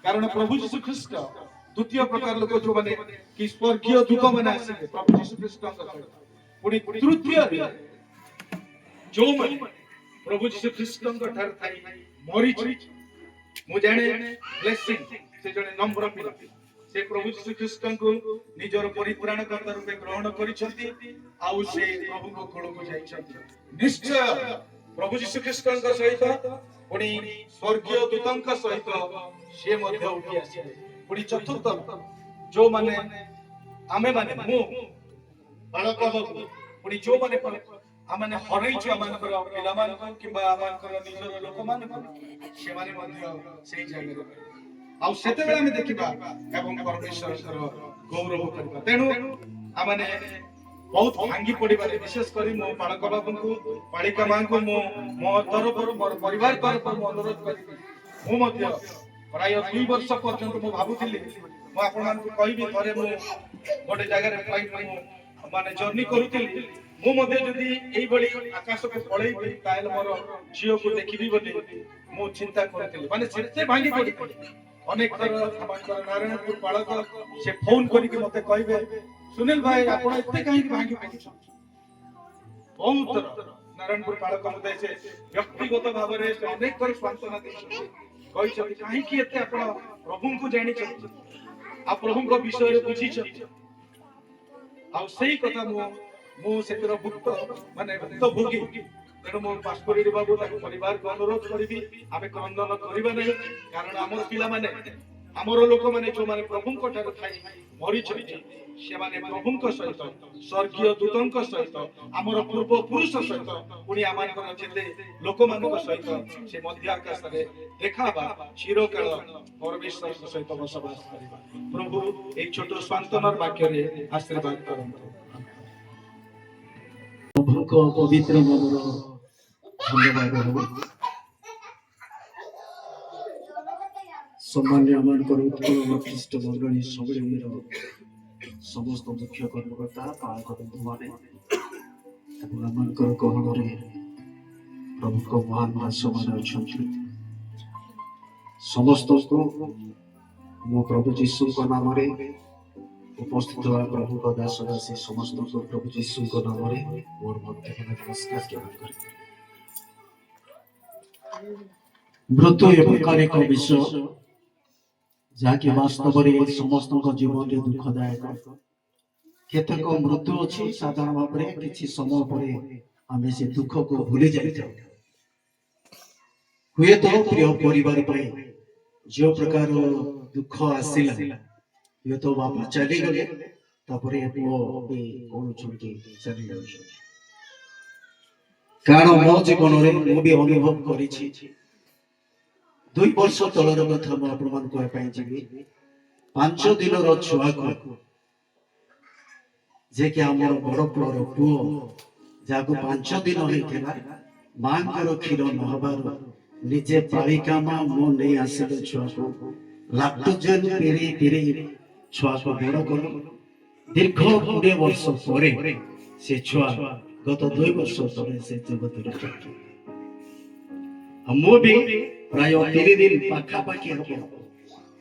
कारण प्रभु यीशु ख्रीष्ट द्वितीय प्रकार लोक जो माने कि स्वर्गीय दूत माने आसीबे प्रभु यीशु ख्रीष्ट को पुनी तृतीय जो माने प्रभु यीशु ख्रीष्ट को ठार थाई मरि मु जाने ब्लेसिंग से जने नम्र पिला से प्रभु यीशु ख्रीष्ट को निजर परित्राण कर्ता रूपे ग्रहण करिसथि आउ से प्रभु को कोळ को जाइछथि निश्चय प्रभु यीशु ख्रीष्ट को सहित पुनी स्वर्गीय दूतंक सहित से मध्य उठी आसीबे पुनी चतुर्थ जो माने आमे माने मु बालक बाबू पुनी जो माने आमाने हरैछु आमानकर पिलामान को किबा आमानकर निजर लोकमान को से माने मध्य सेही जागे आउ सेते बेला में देखिबा एवं परमेश्वर गौरव करबा तेनु आमाने बहुत भांगी पड़िबारे विशेष करी मो बालक बाबू को बालिका मां को मो तरफ मोर परिवार तरफ मो अनुरोध करी मो मध्य प्राय 2 वर्ष पर्यंत मो भाबुथिली मो आपन मान को कहिबी थरे मो गोटे जगह रे फ्लाइट मो माने जर्नी करूथिली मो मध्य जदी एई बळी आकाश को पळेइबी ताइल मोर जियो को देखिबी बोली मो चिंता करथिली माने सेते भांगी पड़ी अनेक थर हमर नारायणपुर बालक से फोन करी के मते कहबे सुनील भाई आपण एते काहे भांगी पड़ी बहुत नारायणपुर बालक मते से व्यक्तिगत भाव रे अनेक थर सांत्वना देछि कहि छथि काहे कि एते आपण प्रभु को जानि छथि आ प्रभु को विषय रे बुझि छथि आ सेही कथा मो सेतर भुक्त माने भुक्त भोगी तेणु मो पास्कुरेडी बाबू परिवार को अनुरोध करी आमे क्रंदन करिबा नै कारण हमर पिला माने हमर लोक माने जो माने प्रभु को ठार थाई मरि छथि से माने प्रभु को सहित स्वर्गीय दूतंक सहित हमर पूर्व पुरुष सहित पुनी आमानकर जेते लोक मान को सहित से मध्य आकाश रे देखाबा चिरकाल परमेश्वर सहित बसवास करिबा प्रभु एक छोट सांत्वनार वाक्य रे आशीर्वाद करंतु प्रभु को पवित्र नामर धन्यवाद हो सम्मान्य आमानकर उत्कल ख्रीष्ट मंडली सबले समस्त मुख्य कर्मकर्ता पालक बंधु माने एवं आमानकर गहन रे प्रभु को महान दास माने अछंती समस्त को मो प्रभु यीशु को नाम रे उपस्थित हुआ प्रभु का दास दासी समस्त को प्रभु यीशु को नाम रे मोर मध्य में नमस्कार ज्ञापन करते मृत्यु एवं एक विषय जाके वास्तव रे समस्त को जीवन रे दुखदायक केतक मृत्यु अछि साधारण भाव रे किछि समय परे आमे से दुख को भूली जाइता हुए तो प्रिय परिवार पे जो प्रकार दुख आसिला ये तो बापा चली गले तापरे पुओ भी कोन छुटी चली जाउछ कारण मो जीवन रे मु भी अनुभव करिछि 2 वर्ष तलर कथा म आपण मान को पाई जिबी 5 दिन रो छुआ को जे कि हमर बड़ पुओ पुओ जाको 5 दिन होइथिला मां कर खीर न हबार निजे पालिका मा मो नै आसे छुआ को लाक्टोजन पेरी पेरी छुआ को बड़ कर दीर्घ 20 वर्ष परे से छुआ गत 2 वर्ष तले से जगत रे चलते हम भी प्राय 3 दिन पाखा पाखी हो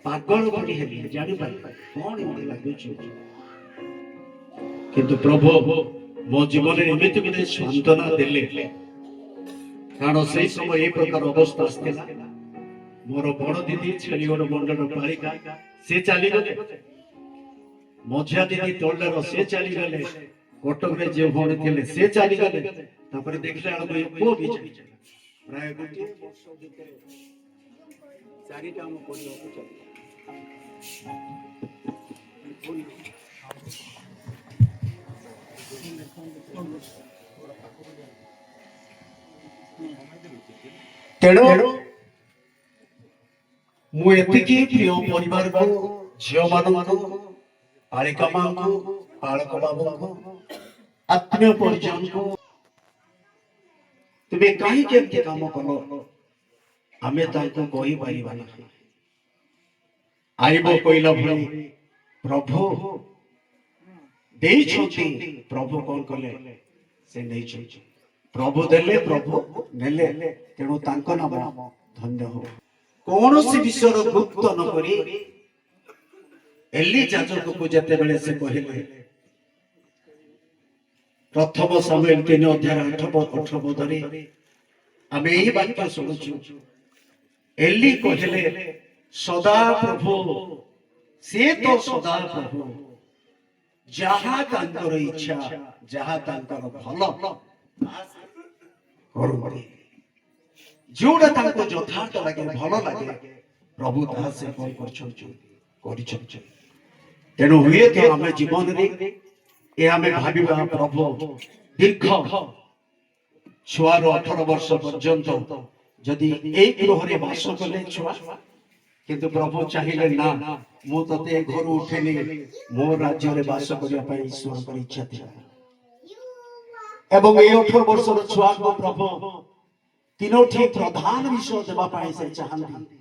पागल पड़ी हेली जानि पाई कोन एमती लागुछ किंतु प्रभु मो जीवन रे एमिति गोटे सांत्वना देले କାରଣ ସେଇ ସମୟ ଏ ପ୍ରକାର ଅବସ୍ଥା ଆସିଥିଲା। ମୋର ବଡ ଦିଦି ଛେଳିଗଡ଼ ମଣ୍ଡଳ ପାଳିକା ସେ ଚାଲିଗଲେ, ମଝିଆ ଦିଦି ତୋଳର ସେ ଚାଲିଗଲେ, କଟକରେ ଯେଉଁ ଭଉଣୀ ଥିଲେ ସେ ଚାଲିଗଲେ। ତାପରେ ଦେଖିଲା ବେଳକୁ ଏ ପୁଅ ବି ଚାଲିଗଲା। ପ୍ରାୟ ଗୋଟିଏ ବର୍ଷ ଭିତରେ ଚାରିଟା ଆମ ପରିବାରକୁ ଚାଲିଗଲା। ତେଣୁ ମୁଁ ଏତିକି ପ୍ରିୟ ପରିବାରକୁ, ଝିଅ ମାନଙ୍କୁ, ପାଳିକା ମାଙ୍କୁ, ପାଳକ ବାବୁଙ୍କୁ, ଆତ୍ମୀୟ ପରିଜନକୁ, ତୁମେ କାହିଁକି ଏମିତି କାମ କଲ ଆମେ ତାଙ୍କୁ କହିପାରିବା ନାହିଁ। ଆଇବ କହିଲା ଭଳି ପ୍ରଭୁ ଦେଇଛନ୍ତି, ପ୍ରଭୁ କଣ କଲେ ସେ ନେଇଛନ୍ତି। ପ୍ରଭୁ ଦେଲେ, ପ୍ରଭୁ ନେଲେ, ତେଣୁ ତାଙ୍କ ନାମ ଧନ୍ୟ ହଉ। କୌଣସି ବିଷୟର ଗୁପ୍ତ ନ କରି ଏଲି ଯାଜକକୁ ଯେତେବେଳେ ସେ କହିଲେ, ପ୍ରଥମ ସାମୁଏଲ 3 ଅଧ୍ୟାୟ 8 ପଦରେ ଆମେ ଏହି ବାକ୍ୟ ଶୁଣୁଛୁ। ଏଲି କହିଲେ ସଦା ପ୍ରଭୁ, ସେ ତ ସଦା ପ୍ରଭୁ, ଯାହା ତାଙ୍କର ଇଚ୍ଛା, ଯାହା ତାଙ୍କର ଭଲ କରନ୍ତି, ଯୋଉଟା ତାଙ୍କୁ ଯଥାର୍ଥ ଲାଗେ, ଭଲ ଲାଗେ, ପ୍ରଭୁ ତାହା ସେ କଣ କରିଛନ୍ତି। ତେଣୁ ହୁଏତ ଆମେ ଜୀବନରେ ଏ ଆମେ ଭାବିବା ପ୍ରଭୁ ଦୀର୍ଘ 6ରୁ 18 ବର୍ଷ ପର୍ଯ୍ୟନ୍ତ ଯଦି ଏଇ ଗୃହରେ ବାସ କଲେ ଛୁଆ, କିନ୍ତୁ ପ୍ରଭୁ ଚାହିଁଲେ ନା, ମୁଁ ତତେ ଘରୁ ଉଠେନି, ମୋ ରାଜ୍ୟରେ ବାସ କରିବା ପାଇଁ ଈଶ୍ୱରଙ୍କର ଇଚ୍ଛା ଥିଲା। ଏବଂ এই 18 ବର୍ଷର ଛୁଆକୁ ପ୍ରଭୁ 3ଟି ପ୍ରଧାନ ବିଷୟ ଦେବା ପାଇଁ ସେ ଚାହାନ୍ତି,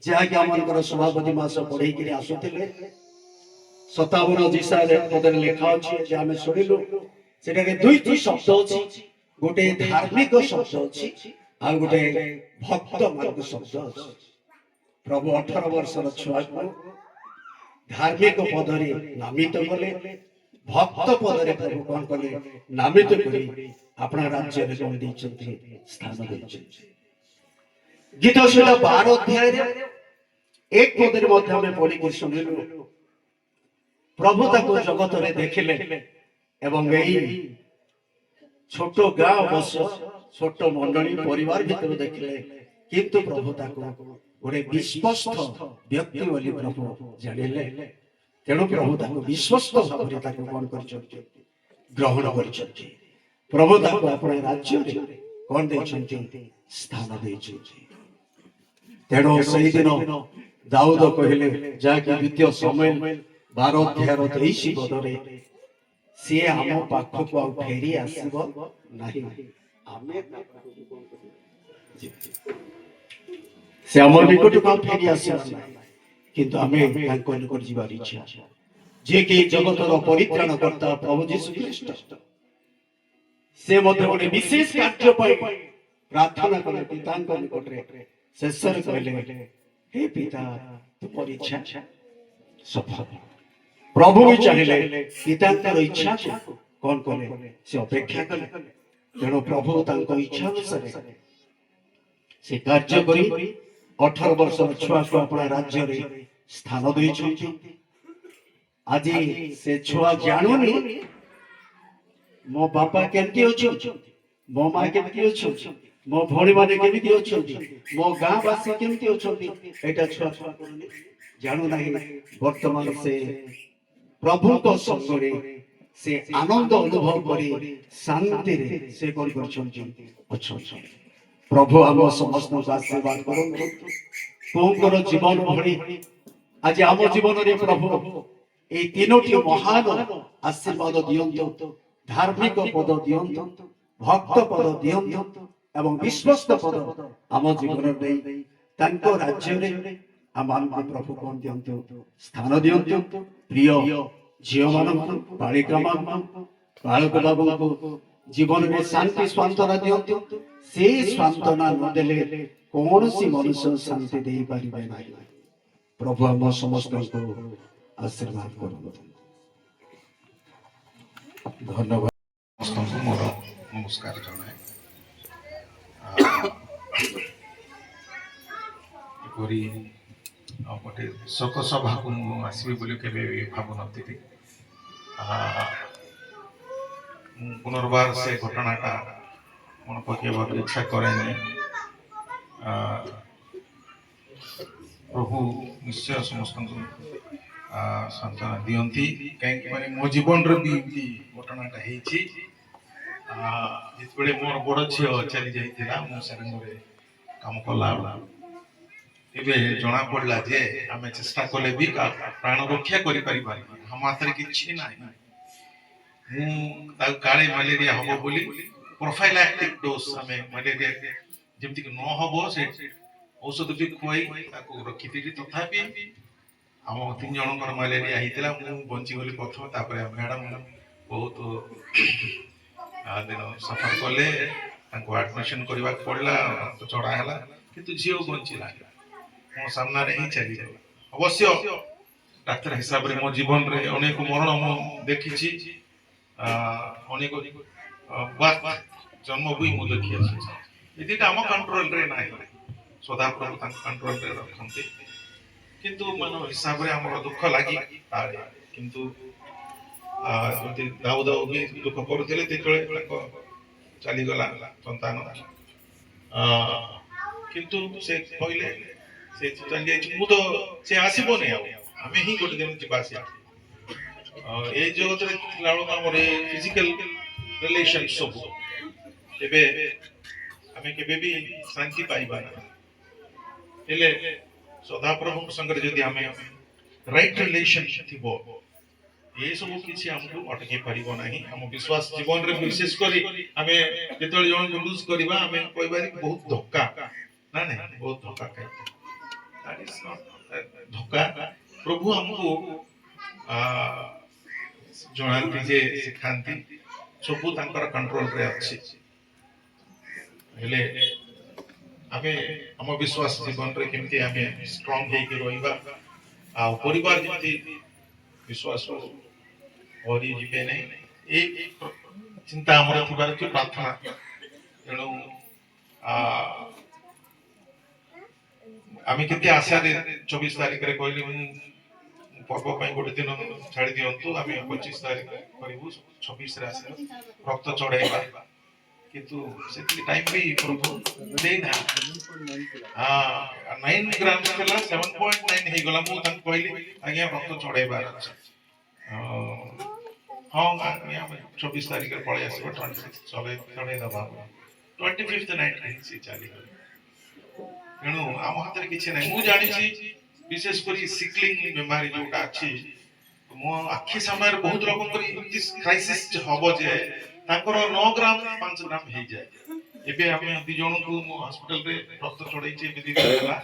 ଯାହାକି ଆମଙ୍କର ସଭାପତି ମାସ ପଢେଇକିରି ଆସୁଥିଲେ। 57 ଜିସାରେ ପଦରେ ଲେଖା ଅଛି ଯେ ଆମେ ଶୁଣିଲୁ, ସେଠାରେ 2ଟି ଶବ୍ଦ ଅଛି, ଗୋଟେ ଧାର୍ମିକ ଶବ୍ଦ ଅଛି, ଆଉ ଗୋଟେ ଭକ୍ତ ମାନଙ୍କ ଶବ୍ଦ ଅଛି। ପ୍ରଭୁ 18 ବର୍ଷର ଛୁଆକୁ ଧାର୍ମିକ ପଦରେ ନାମିତ କଲେ, ଭକ୍ତ ପଦରେ ପ୍ରଭୁ କଣ କଲେ, ନାମିତ କରି अपना राज्य में कौन ଦେଇଛନ୍ତି, ସ୍ଥାନ ଦେଇଛନ୍ତି। ଗୀତ ସଂହିତା 12 ଅଧ୍ୟାୟରେ 1 ପଦରେ ମଧ୍ୟ ଆମେ ପଢିକି ଶୁଣିଲୁ, ପ୍ରଭୁ ତାକୁ ଜଗତରେ ଦେଖିଲେ ଏବଂ ଏହି ছোট ଗାଁ ଅବଶ୍ୟ ছোট ମଣ୍ଡଳୀ ପରିବାର ଭିତରେ ଦେଖିଲେ, କିନ୍ତୁ ପ୍ରଭୁ ତାକୁ ଗୋଟେ ବିଶ୍ୱସ୍ତ ବ୍ୟକ୍ତି ବୋଲି ପ୍ରଭୁ ଜାଣିଲେ। ତେଣୁ ପ୍ରଭୁ ତାକୁ ବିଶ୍ୱସ୍ତ ଭାବରେ ତାକୁ କଣ କରିଛନ୍ତି, ଗ୍ରହଣ କରିଛନ୍ତି। प्रभु ताको अपने राज्य रे कौन देछंती, स्थान देछंती। तेणु सही दिन दाऊद कहले, जाके द्वितीय सामुएल 12 अध्याय 23 पदरे, से आम पाखक आ फेरी आसीबो नाही, आमे से हमर निकट को फेरी आसीबो नाही, किंतु आमे ताको निकट जीवार इच्छा, जे कि जगतर परित्राण करता प्रभु यीशु ख्रीष्ट से मते गोटे विशेष कार्य पाई प्रार्थना कले पितांक निकटरे। शेषर कहले, हे पिता तुमर इच्छा सफल। प्रभु भी चाहिए पितांकर इच्छा को कौन कले, से अपेक्षा कले। तेणु प्रभु तांको इच्छा अनुसार से कार्य करी 18 वर्षर छुआ को अपना राज्य रे स्थान दैछंती। आज से छुआ जानूनी मो बापा केमती अछंती, मो मां केमती अछंती, मो भौणी माने केमती अछंती, मो गाँवासी केमती अछंती, एटा छुआ छुआ करनी जानू नाही। वर्तमान से प्रभु को संग रे से आनंद अनुभव करी शांति रे से कोन करछंती अछंती। प्रभु हम समस्त को आशीर्वाद करंतु। कोंकर जीवन भरी आज आम जीवन रे प्रभु ए तीनोटी महान आशीर्वाद दियंतु। धार्मिक पद दियंतु, भक्त पद दियंतु एवं विश्वस्त पद आम जीवन में तांको राज्य रे आमान प्रभु कौन दियंतु, स्थान दियंतु। प्रिय झियो मानकु, बालिका मानकु, बालक बाबूंकु जीवन में शांति स्वांतना दियंतु। से स्वांतना न देले कौनसी मनुष्य शांति दे पारिबे नाही। प्रभु हम समस्त को आशीर्वाद करंतु। धन्यवाद। मोर नमस्कार जनाए। କରି ଗୋଟେ ଶୋକ ସଭାକୁ ମୁଁ ଆସିବି ବୋଲି କେବେ ବି ଭାବୁନଥିଲି। ମୁଁ ପୁନର୍ବାର ସେ ଘଟଣାଟା ମନେ ପକାଇବାକୁ ଇଚ୍ଛା କରେନି। ପ୍ରଭୁ ନିଶ୍ଚୟ ସମସ୍ତଙ୍କୁ ସାନ୍ତ୍ୱନା ଦିଅନ୍ତି, କାହିଁକି ମାନେ ମୋ ଜୀବନରେ ବି ଏମିତି ଘଟଣାଟା ହେଇଛି। ଯେତେବେଳେ ମୋର ବଡ଼ ଝିଅ ଚାଲି ଯାଇଥିଲା, ମୁଁ ସେରେ କାମ କଲା ଏବେ ଜଣା ପଡ଼ିଲା ଯେ ଆମେ ଚେଷ୍ଟା କଲେ ବି ପ୍ରାଣ ରକ୍ଷା କରିପାରିବାନି, ଆମ ହାତରେ କିଛି ନାହିଁ। ମୁଁ ତାକୁ କାଳେ ମ୍ୟାଲେରିଆ ହବ ବୋଲି ପ୍ରୋଫାଇଲାକ୍ଟିକ୍ ଡୋଜ୍ ଆମେ ମ୍ୟାଲେରିଆ ଯେମିତିକି ନ ହବ ସେ ଔଷଧ ବି ଖୁଆଇ ତାକୁ ରଖିଥିଲି। ତଥାପି ଆମ 3 ଜଣଙ୍କର ମ୍ୟାଲେରିଆ ହେଇଥିଲା, ମୁଁ ବଞ୍ଚିଗଲି ପ୍ରଥମେ। ତାପରେ ମ୍ୟାଡ଼ାମ ବହୁତ ଦିନ ସଫର କଲେ, ତାଙ୍କୁ ଆଡମିସନ କରିବାକୁ ପଡ଼ିଲା, ରକ୍ତ ଚଢ଼ା ହେଲା, କିନ୍ତୁ ଝିଅ ବଞ୍ଚିଲା, ମୋ ସାମ୍ନାରେ ହିଁ ଚାଲିଗଲା। ଅବଶ୍ୟ ଡାକ୍ତର ହିସାବରେ ମୋ ଜୀବନରେ ଅନେକ ମରଣ ମୁଁ ଦେଖିଛି, ଅନେକ ଜନ୍ମ ବି ମୁଁ ଦେଖି ଆସିଛି। ଏ ଦୁଇଟା ଆମ କଣ୍ଟ୍ରୋଲରେ ନାହିଁ, ସଦାପ୍ରଭୁ ତାଙ୍କ କଣ୍ଟ୍ରୋଲରେ ରଖନ୍ତି। କିନ୍ତୁ ମାନ ହିସାବରେ ଆମର ଦୁଃଖ ଲାଗି କିନ୍ତୁ ଯେମିତି ଦାଉଦ ବି ଦୁଃଖ କରୁଥିଲେ ଯେତେବେଳେ ତାଙ୍କ ଚାଲିଗଲା ସନ୍ତାନ, କିନ୍ତୁ ସେ କହିଲେ ସେ ଚାଲି ଯାଇଛି, ମୁଁ ତ ସେ ଆସିବନି, ଆଉ ଆମେ ହିଁ ଗୋଟେ ଦିନ ଯିବା ଆସିବା। এই জগতের লাড়ক আমার ফিজিক্যাল রিলেশন সব এবে আমি কেবে বি শান্তি পাইবা না, হেলে সদাপ্রভুଙ୍କ संगे যদি আমি রাইট রিলেশন থিব এই সব কিছু আমକୁ অটকে পারিব নাই। আম বিশ্বাস জীবনরে বিশেষ করে আমি যেতବେଳେ জন লুজ করিবা আমি কইবারি বহুত ধক্কা না না, বহুত ধক্কা খাই। দ্যাট ইজ নট ধক্কা। প্রভু আমକୁ ଜଣାନ୍ତି ଯେ ଶିଖାନ୍ତି, ସବୁ ତାଙ୍କର କଣ୍ଟ୍ରୋଲରେ ଅଛି। ହେଲେ ଆମେ ଆମ ବିଶ୍ୱାସ ଜୀବନରେ କେମିତି ଆମେ ଷ୍ଟ୍ରଙ୍ଗ ହେଇକି ରହିବା, ଆଉ ପରିବାର ଯେମିତି ବିଶ୍ୱାସ ହରି ଯିବେ ନାହିଁ, ଏଇ ଚିନ୍ତା ଆମର ଥିବାର ଅଛି, ପ୍ରାର୍ଥନା। ତେଣୁ ଆମେ କେତେ ଆଶାରେ 24 ତାରିଖରେ କହିଲି ମୁଁ ପର୍ବ ପାଇଁ ଗୋଟେ ଦିନ ଛାଡ଼ି ଦିଅନ୍ତୁ, ଆମେ 25 ତାରିଖ କରିବୁ, 26ରେ ଆସିବ ରକ୍ତ ଚଢ଼େଇବା। କିନ୍ତୁ ସେତିକି ଟାଇମ୍ ବି ପ୍ରଭୁ ଦେଇନାହାନ୍ତି। 9 ଗ୍ରାମ ଥିଲା, 7.9 ହେଇଗଲା। ମୁଁ ତାଙ୍କୁ କହିଲି ଆଜ୍ଞା ରକ୍ତ ଚଢ଼େଇବାର ଅଛି। ହଁ ଆମେ 24 ତାରିଖରେ ପଳେଇ ଆସିବ, 26 ଚଢ଼େଇ ଦେବା। 25th ନାଇଟ୍ ସେ ଚାଲିଗଲେ। ତେଣୁ ଆମ ହାତରେ କିଛି ନାହିଁ। ମୁଁ ଜାଣିଛି ବିଶେଷ କରି ସିକଲିଂ ବେମାରୀ ଯୋଉଟା ଅଛି, ମୋ ଆଖି ସାମ୍ନାରେ ବହୁତ ଲୋକଙ୍କର ଏମିତି କ୍ରାଇସିସ୍ ହବ ଯେ ତାଙ୍କର 9 ଗ୍ରାମ 5 ଗ୍ରାମ ହେଇଯାଏ। ଏବେ ଆମେ 2 ଜଣଙ୍କୁ ମୁଁ ହସ୍ପିଟାଲରେ ରକ୍ତ ଚଢ଼େଇଛି, ଏବେ 2 ଦିନ ହେଲା।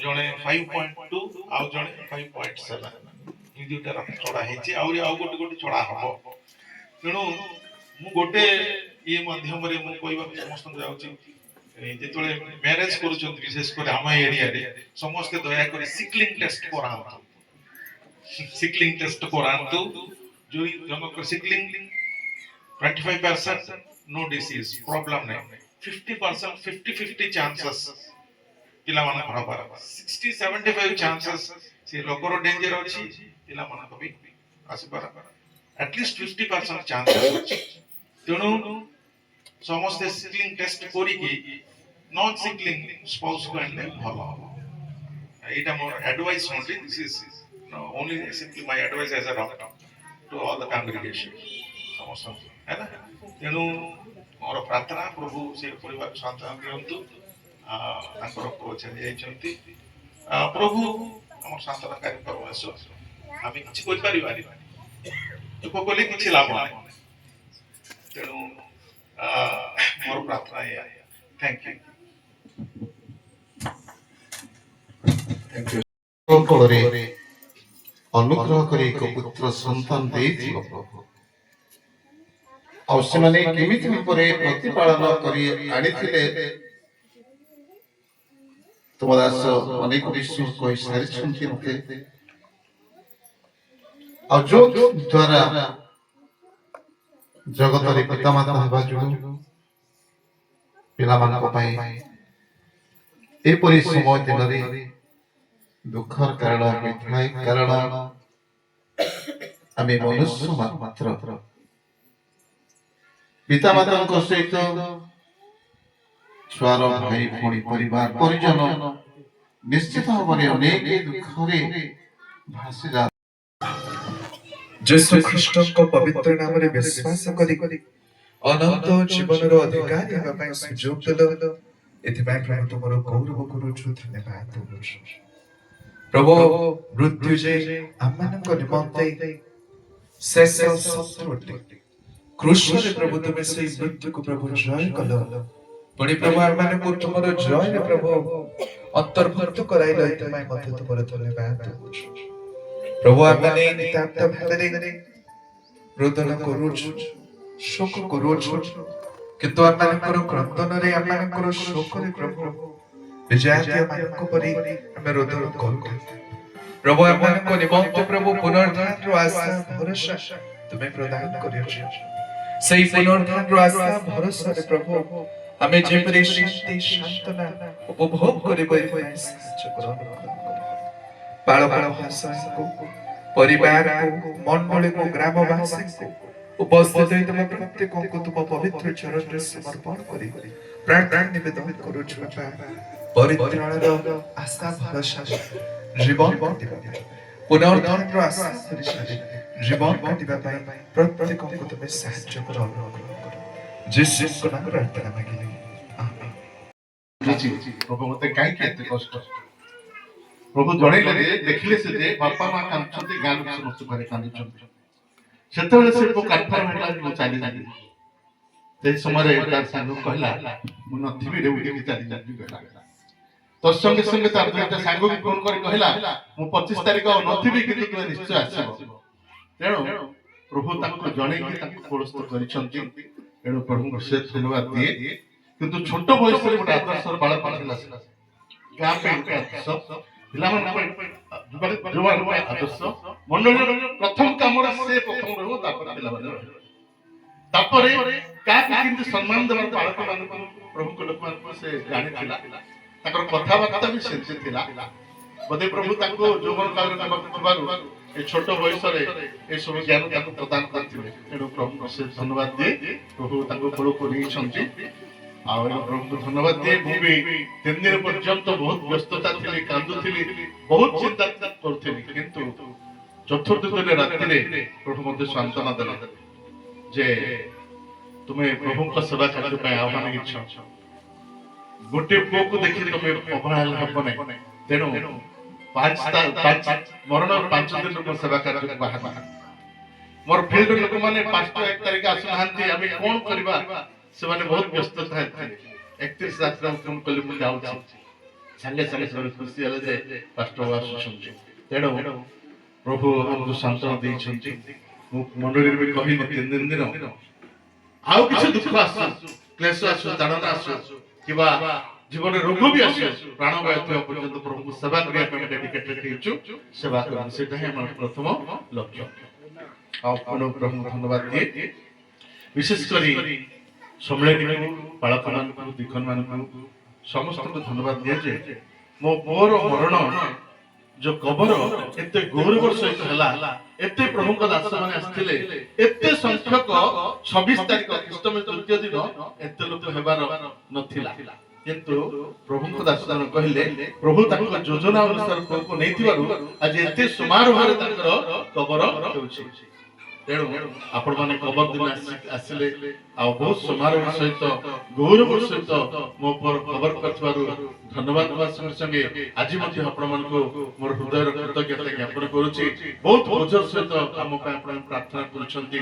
ଜଣେ 5.2 ଆଉ ଜଣେ 5.7, এই দুইটা ରକ୍ତ ଚଢ଼ା ହେଇଛି, ଆହୁରି ଆଉ ଗୋଟେ ଚଢ଼ା ହବ। ତେଣୁ ମୁଁ ଗୋଟେ ଇଏ ମାଧ୍ୟମରେ ମୁଁ କହିବାକୁ ସମସ୍ତଙ୍କୁ ଯାଉଛି, ଯେତେବେଳେ ମ୍ୟାରେଜ କରୁଛନ୍ତି ବିଶେଷ କରି ଆମ ଏରିଆରେ ସମସ୍ତେ ଦୟାକରି ସିକଲିଂ ଟେଷ୍ଟ କରାନ୍ତୁ। ସିକଲିଂ ଟେଷ୍ଟ କରାନ୍ତୁ। ଯୋଉ ଜଣଙ୍କର ସିକଲିଂ 25% नो डिसीज प्रॉब्लम नहीं, 50% 50-50 चांसेस पिला माने खराबर, 60-75 चांसेस से लोकर डेंजर अछि, पिला माने को भी आसी पर एटलीस्ट 50% चांसेस अछि। तेणु समस्त सिकलिंग टेस्ट करी की नॉन सिकलिंग स्पाउस को आनले भलो। एटा मोर advice only, this is only simply my advice as a doctor to all the congregation समस्त है ना। तेणु मोर प्रार्थना प्रभु से परिवार शांति दियंतु, तांकर पुओ चली जाइछंती। प्रभु हमर शांतनाकारी परमेश्वर, आमे किछि करि परिबानी, दुख कले किछि लाभ नाही। तेणु मोर प्रार्थना है। Thank you. कोଳରେ ଅନୁଗ୍ରହ କରି ଏକ ପୁତ୍ର ସନ୍ତାନ ଦେଇଥିବ ପ୍ରଭୁ, ଆଉ ସେମାନେ କେମିତି ଭାବରେ ପ୍ରତିପାଳନ କରି ଆଣିଥିଲେ ତୁମ ଦାସ ଅନେକ ବିଷୟ କହି ସାରିଛନ୍ତି ମତେ। ଆଉ ଯୋଉ ଦ୍ୱାରା ଜଗତରେ ପିତାମାତା ହେବା ଯୋଗୁଁ ପିଲାମାନଙ୍କ ପାଇଁ ଏପରି ସମୟ ଦିନରେ ଦୁଃଖର କାରଣ ଆମେ ଥାଏ, କାରଣ ଆମେ ମନୁଷ୍ୟ ମାତ୍ର ପିତାମାତାଙ୍କ ସହିତ ଛୁଆର ଭାଇ ଭଉଣୀ ପରିବାର ପରିଜନ ନିଶ୍ଚିତ ଭାବରେ ଅନେକ ଦୁଃଖରେ ଭାସିଲା। ଯୀଶୁ ଖ୍ରୀଷ୍ଟଙ୍କ ପବିତ୍ର ନାମରେ ବିଶ୍ୱାସ କରି ଅନନ୍ତ ଜୀବନର ଅଧିକାରୀ ହେବା ପାଇଁ ସୁଯୋଗ ଦେଲ। ଏଥିପାଇଁ ପ୍ରଭୁ ତୁମର ଗୌରବ କରୁଛୁ, ଧନ୍ୟବାଦ ଦେଉଛୁ। ପ୍ରଭୁ ମୃତ୍ୟୁ ଯେ ଆମମାନଙ୍କ ନିମନ୍ତେ ଶେଷ ଶତ୍ରୁ ଅଟେ, କୃଷ୍ଣରେ ପ୍ରଭୁ ତୁମେ ସେଇ ମୃତ୍ୟୁକୁ ପ୍ରଭୁ ଜୟ କଲ। ପୁଣି ପ୍ରଭୁ ଆମମାନଙ୍କୁ ତୁମର ଜୟରେ ପ୍ରଭୁ ଅନ୍ତର୍ଭୁକ୍ତ କରାଇଲ, ଏଥିପାଇଁ ମଧ୍ୟ ତୁମର ଧନ୍ୟବାଦ ଦେଉଛୁ। ପ୍ରଭୁ ଆମେ ନିତାନ୍ତ ଭାବରେ ରୋଦନ କରୁଛୁ, ଶୋକ କରୁଛୁ, କିନ୍ତୁ ଆମମାନଙ୍କର କ୍ରନ୍ଦନରେ ଆମମାନଙ୍କର ଶୋକରେ ପ୍ରଭୁ ବିଜାତୀୟମାନଙ୍କ ପରି ଆମେ ରୋଦନ କରୁଛୁ। ପ୍ରଭୁ ଆମମାନଙ୍କ ନିମନ୍ତେ ପ୍ରଭୁ ପୁନରୁଦ୍ଧାନର ଆଶା ଭରସା ତୁମେ ପ୍ରଦାନ କରିଅଛ। ସେଇ ପୁନରୁଦ୍ଧାନର ଆଶା ଭରସାରେ ପ୍ରଭୁ ଆମେ ଯେପରି ଶାନ୍ତି ସାନ୍ତ୍ୱନା ଉପଭୋଗ କରିବା ସାହାଯ୍ୟ କର। ବାଳକ ଭାଷାଙ୍କୁ ପରିବାରକୁ ମଣ୍ଡଳୀକୁ ଗ୍ରାମବାସୀଙ୍କୁ ଉପସ୍ଥିତ ହୋଇଥିବା ପ୍ରତ୍ୟେକଙ୍କୁ ତୁମ ପବିତ୍ର ଚରଣରେ ସମର୍ପଣ କରି ପ୍ରାର୍ଥନା ନିବେଦନ କରୁଛୁ। ପରିତ୍ରାଣର ଆଶା ଭରସା ଜୀବନ କାଟିବା ପାଇଁ, ପୁନରୁଦ୍ଧାନର ଆଶା ଭରସାରେ ଜୀବନ କାଟିବା ପାଇଁ ପ୍ରତ୍ୟେକଙ୍କୁ ତୁମେ ସାହାଯ୍ୟ କର, ଅନୁଗ୍ରହ କର। ଯୀଶୁଙ୍କ ନାମରେ ପ୍ରାର୍ଥନା ମାଗିଲି, ଆମେନ୍। ପ୍ରଭୁ ମତେ କାହିଁକି ଏତେ କଷ୍ଟ? ପ୍ରଭୁ ଜଣେଇଲେ ଯେ ଦେଖିଲେ ସେ ଯେ ବାପା ମା କାନ୍ଦୁଛନ୍ତି, ଗାଁ ଲୋକ ସମସ୍ତେ ଘରେ କାନ୍ଦୁଛନ୍ତି। ସେତେବେଳେ ସେ କାନ୍ଥର ହେଲା ମୁଁ ଚାଲି ଯାଇ। ସେଇ ସମୟରେ ତାର ସାଙ୍ଗ କହିଲା ମୁଁ ନଥିବି ରେ ଉଠିକି ଚାଲି ଯାଇ କହିଲା। ତ ସଙ୍ଗେ ସଙ୍ଗେ ତାର ଦୁଇଟା ସାଙ୍ଗକୁ ଫୋନ କରି କହିଲା ମୁଁ 25 ତାରିଖ ନଥିବି, କିନ୍ତୁ ତୁମେ ନିଶ୍ଚୟ ଆସିବ। ତେଣୁ ପ୍ରଭୁ ତାଙ୍କୁ ଜଣେଇକି ତାଙ୍କୁ ପୁରସ୍ତ କରିଛନ୍ତି। ତେଣୁ ପ୍ରଭୁଙ୍କୁ ସେ ଧନ୍ୟବାଦ ଦିଏ। କିନ୍ତୁ ଛୋଟ ବୟସରେ ଗୋଟେ ଆଦର୍ଶର ବାଳକ ଥିଲା, ଗାଁ ପାଇଁ ଗୋଟେ ଆଦର୍ଶ, ପିଲାମାନଙ୍କ ପାଇଁ ଆଦର୍ଶ, ମଣ୍ଡଳୀର ପ୍ରଥମ କାମରେ ସେ ପ୍ରଥମ ରହିବ, ତାପରେ ପିଲାମାନେ ରହିବ। ତାପରେ କାହାକୁ କେମିତି ସମ୍ମାନ ଦେବାର ବାଳକମାନଙ୍କୁ ପ୍ରଭୁଙ୍କ ଲୋକମାନଙ୍କୁ ସେ ଜାଣିଥିଲା। ତାଙ୍କର କଥାବାର୍ତ୍ତା ବି ସେମିତି ଥିଲା। ବୋଧେ ପ୍ରଭୁ ତାଙ୍କୁ ଯୌବନ କାଳରେ ନେବାକୁ ଥିବାରୁ ଏ ଛୋଟ ବୟସରେ ଏସବୁ ଜ୍ଞାନ ତାଙ୍କୁ ପ୍ରଦାନ କରିଥିଲେ। ତେଣୁ ପ୍ରଭୁଙ୍କୁ ସେ ଧନ୍ୟବାଦ ଦିଏ। ପ୍ରଭୁ ତାଙ୍କୁ କୋଳକୁ ନେଇଛନ୍ତି। ଆଉ ପ୍ରଭୁଙ୍କୁ ଧନ୍ୟବାଦ ଦିଏ। ମୁଁ ବି 3 ଦିନ ପର୍ଯ୍ୟନ୍ତ ବହୁତ ବ୍ୟସ୍ତତା ଥିଲି, କାନ୍ଦୁଥିଲି, ବହୁତ ଚିନ୍ତା କରୁଥିଲି। କିନ୍ତୁ ଚତୁର୍ଥ ଦିନ ରାତିରେ ପ୍ରଭୁ ମୋତେ ସାନ୍ତ୍ୱନା ଦେଲେ ଯେ ତୁମେ ପ୍ରଭୁଙ୍କ ସେବା କାର୍ଯ୍ୟ ପାଇଁ ଆହ୍ୱାନ ହେଇଛ। ଗୋଟେ ପୁଅକୁ ଦେଖି ତମେ ଅବହେଳା ହବ ନାହିଁ। ତେଣୁ ମରଣ 5 ଦିନରୁ ମୋ ସେବା କାର୍ଯ୍ୟକୁ ବାହାରିଲା। ମୋର ଫିଲ୍ଡ ଲୋକମାନେ 5 ତାରିଖ ଆସୁନାହାନ୍ତି, ଆମେ କଣ କରିବା? ସେମାନେ ବହୁତ ବ୍ୟସ୍ତ ଥିଲେ। 31 ରାତିରେ ଫୋନ କଲି ମୁଁ ଯାଉଛି। ସାଙ୍ଗେ ସାଙ୍ଗେ ସେମାନେ ଖୁସି ହେଲେ ଯେ ପାଷ୍ଟର ଆସୁଛନ୍ତି। ତେଣୁ ପ୍ରଭୁ ଆମକୁ ସାନ୍ତ୍ୱନା ଦେଇଛନ୍ତି। ମୁଁ ମଣ୍ଡଳୀରେ ବି କହିଲି 3 ଦିନ ଆଉ କିଛି ଦୁଃଖ ଆସୁ, କ୍ଲେଶ ଆସୁ, ତାଡ଼ନା ଆସୁ, କିମ୍ବା ଜୀବନରେ ରୋଗ ବି ଆସୁ, ପ୍ରାଣବାୟୁ ଥିବା ପର୍ଯ୍ୟନ୍ତ ପ୍ରଭୁଙ୍କୁ ସେବା କରିବା ପାଇଁ ଡେଡିକେଟେଡ ହେଇଛୁ। ସେବା କରିବା ସେଇଟା ହିଁ ଆମର ପ୍ରଥମ ଲକ୍ଷ୍ୟ। ଆଉ ପ୍ରଭୁଙ୍କୁ ଧନ୍ୟବାଦ ଦିଏ। ବିଶେଷ କରି ସମ୍ମିଳନୀକୁ, ବାଳକମାନଙ୍କୁ, ଦିଖନମାନଙ୍କୁ ସମସ୍ତଙ୍କୁ ଧନ୍ୟବାଦ ଦିଏ ଯେ ମୋ ପୁଅର ମରଣ ଯୋଉ କବର ଏତେ ଗୌରବ ସହିତ ହେଲା, ଏତେ ପ୍ରଭୁଙ୍କ ଦାସମାନେ ଆସିଥିଲେ, ଏତେ ସଂଖ୍ୟକ 26 ତାରିଖ ଖ୍ରୀଷ୍ଟମୀ ତୃତୀୟ ଦିନ ଏତେ ଲୋକ ହେବାର ନଥିଲା। କିନ୍ତୁ ପ୍ରଭୁଙ୍କ ଦାସମାନେ କହିଲେ ପ୍ରଭୁ ତାଙ୍କ ଯୋଜନା ଅନୁସାରେ ପ୍ରଭୁଙ୍କୁ ନେଇଥିବାରୁ ଆଜି ଏତେ ସମାରୋହରେ ତାଙ୍କର କବର ହେଉଛି। ତେଣୁ ଆପଣମାନେ କବର ଦିନ ଆସିଲେ ଆଉ ବହୁତ ସମାରୋହ ସହିତ ଗୌରବ ସହିତ ମୋ ପୁଅର କବର କରିଥିବାରୁ ଧନ୍ୟବାଦ ଦେବା ସଙ୍ଗେ ସଙ୍ଗେ ଆଜି ମଧ୍ୟ ଆପଣମାନଙ୍କୁ ମୋର ହୃଦୟର କୃତଜ୍ଞତା ଜ୍ଞାପନ କରୁଛି। ବହୁତ ବୋଝର ସହିତ ଆମ ପାଇଁ ଆପଣ ପ୍ରାର୍ଥନା କରୁଛନ୍ତି।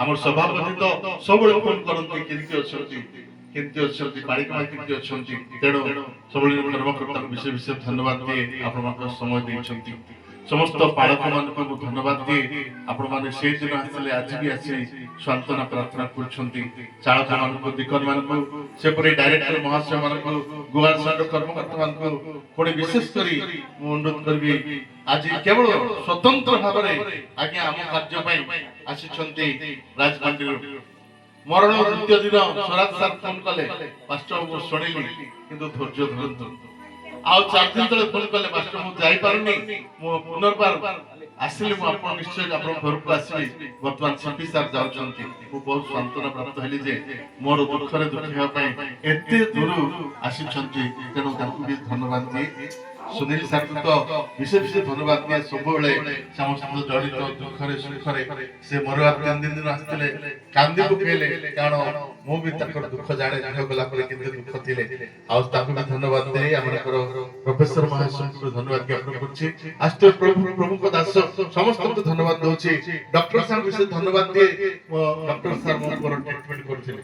ଆମର ସଭାପତି ତ ସବୁବେଳେ ଫୋନ କରନ୍ତି କେମିତି ଅଛନ୍ତି, କେମିତି ଅଛନ୍ତି, ବାଳିକା କେମିତି ଅଛନ୍ତି। ତେଣୁ ସବୁବେଳେ କର୍ମକର୍ତ୍ତାଙ୍କୁ ବିଶେଷ ବିଶେଷ ଧନ୍ୟବାଦ ଦିଏ। ଆପଣମାନଙ୍କ ସମୟ ଦେଇଛନ୍ତି। ସମସ୍ତ ପାଳକମାନଙ୍କୁ ମୁଁ ଧନ୍ୟବାଦ ଦିଏ। ଆପଣମାନେ ସେଇଦିନ ଆସିଲେ ଆଜି ବି ଆସି ସାନ୍ତ୍ୱନା ପ୍ରାର୍ଥନା କରୁଛନ୍ତି। ଚାଳକମାନଙ୍କୁ, ଦିକନମାନଙ୍କୁ, ସେପରି ଡାଇରେକ୍ଟର ମହାଶୟମାନଙ୍କୁ, ଗୁଆରସାର କର୍ମକର୍ତ୍ତାମାନଙ୍କୁ ପୁଣି ବିଶେଷ କରି ମୁଁ ଅନୁରୋଧ କରିବି ଆଜି କେବଳ ସ୍ୱତନ୍ତ୍ର ଭାବରେ ଆଜ୍ଞା ଆମ କାର୍ଯ୍ୟ ପାଇଁ ଆସିଛନ୍ତି ରାଜମଣ୍ଡିରୁ। ମରଣ ଦ୍ୱିତୀୟ ଦିନ ସ୍ୱରାଜ ସାର୍ ଫୋନ କଲେ, ପାଷ୍ଟର ମୁଁ ଶୁଣିଲି କିନ୍ତୁ ଧୈର୍ଯ୍ୟ ଧରନ୍ତୁ। ଆଉ 4 ଦିନ ତଳେ ଫୋନ କଲେ ମାଷ୍ଟର ମୁଁ ଯାଇପାରୁନି ମୁଁ ପୁନର୍ବାର ଆସିଲେ ମୁଁ ଆପଣ ନିଶ୍ଚୟ ଆପଣଙ୍କ ଘରକୁ ଆସିବି ବର୍ତ୍ତମାନ ସିପି ସାର୍ ଯାଉଛନ୍ତି ମୁଁ ବହୁତ ସାନ୍ତ୍ୱନା ପ୍ରାପ୍ତ ହେଲି ଯେ ମୋର ଦୁଃଖରେ ଦୁଃଖୀ ହେବା ପାଇଁ ଏତେ ଦୂର ଆସିଛନ୍ତି ତେଣୁ ତାଙ୍କୁ ବି ଧନ୍ୟବାଦ ଦିଏ ସୁନୀଲ ସାର୍ ତ ବିଶେଷ ଧନ୍ୟବାଦ ଦିଏ ସବୁବେଳେ ସମସ୍ତ ଜଡ଼ିତ ଦୁଃଖରେ ସୁଖରେ ସେ ମରିବା 3 ଦିନ ଆସିଥିଲେ କାନ୍ଦି ପକେଇଲେ କାରଣ ମୁଁ ବି ତାଙ୍କର ଦୁଃଖ ଜାଣେ ଝିଅ ଗଲା ପରେ କେତେ ଦୁଃଖ ଥିଲେ ଆଉ ତାଙ୍କୁ ବି ଧନ୍ୟବାଦ ଦେଇ ଆମର ପ୍ରଫେସର ମହାଶୟଙ୍କୁ ଧନ୍ୟବାଦ ଜ୍ଞାପନ କରୁଛି ଆସ୍ତେ ପ୍ରଭୁଙ୍କ ଦାସ ସମସ୍ତଙ୍କୁ ଧନ୍ୟବାଦ ଦଉଛି ଡକ୍ଟର ସାର୍ ବିଶେଷ ଧନ୍ୟବାଦ ଦିଏ ଡକ୍ଟର ସାର୍ ମୋର ଟ୍ରିଟମେଣ୍ଟ କରୁଥିଲେ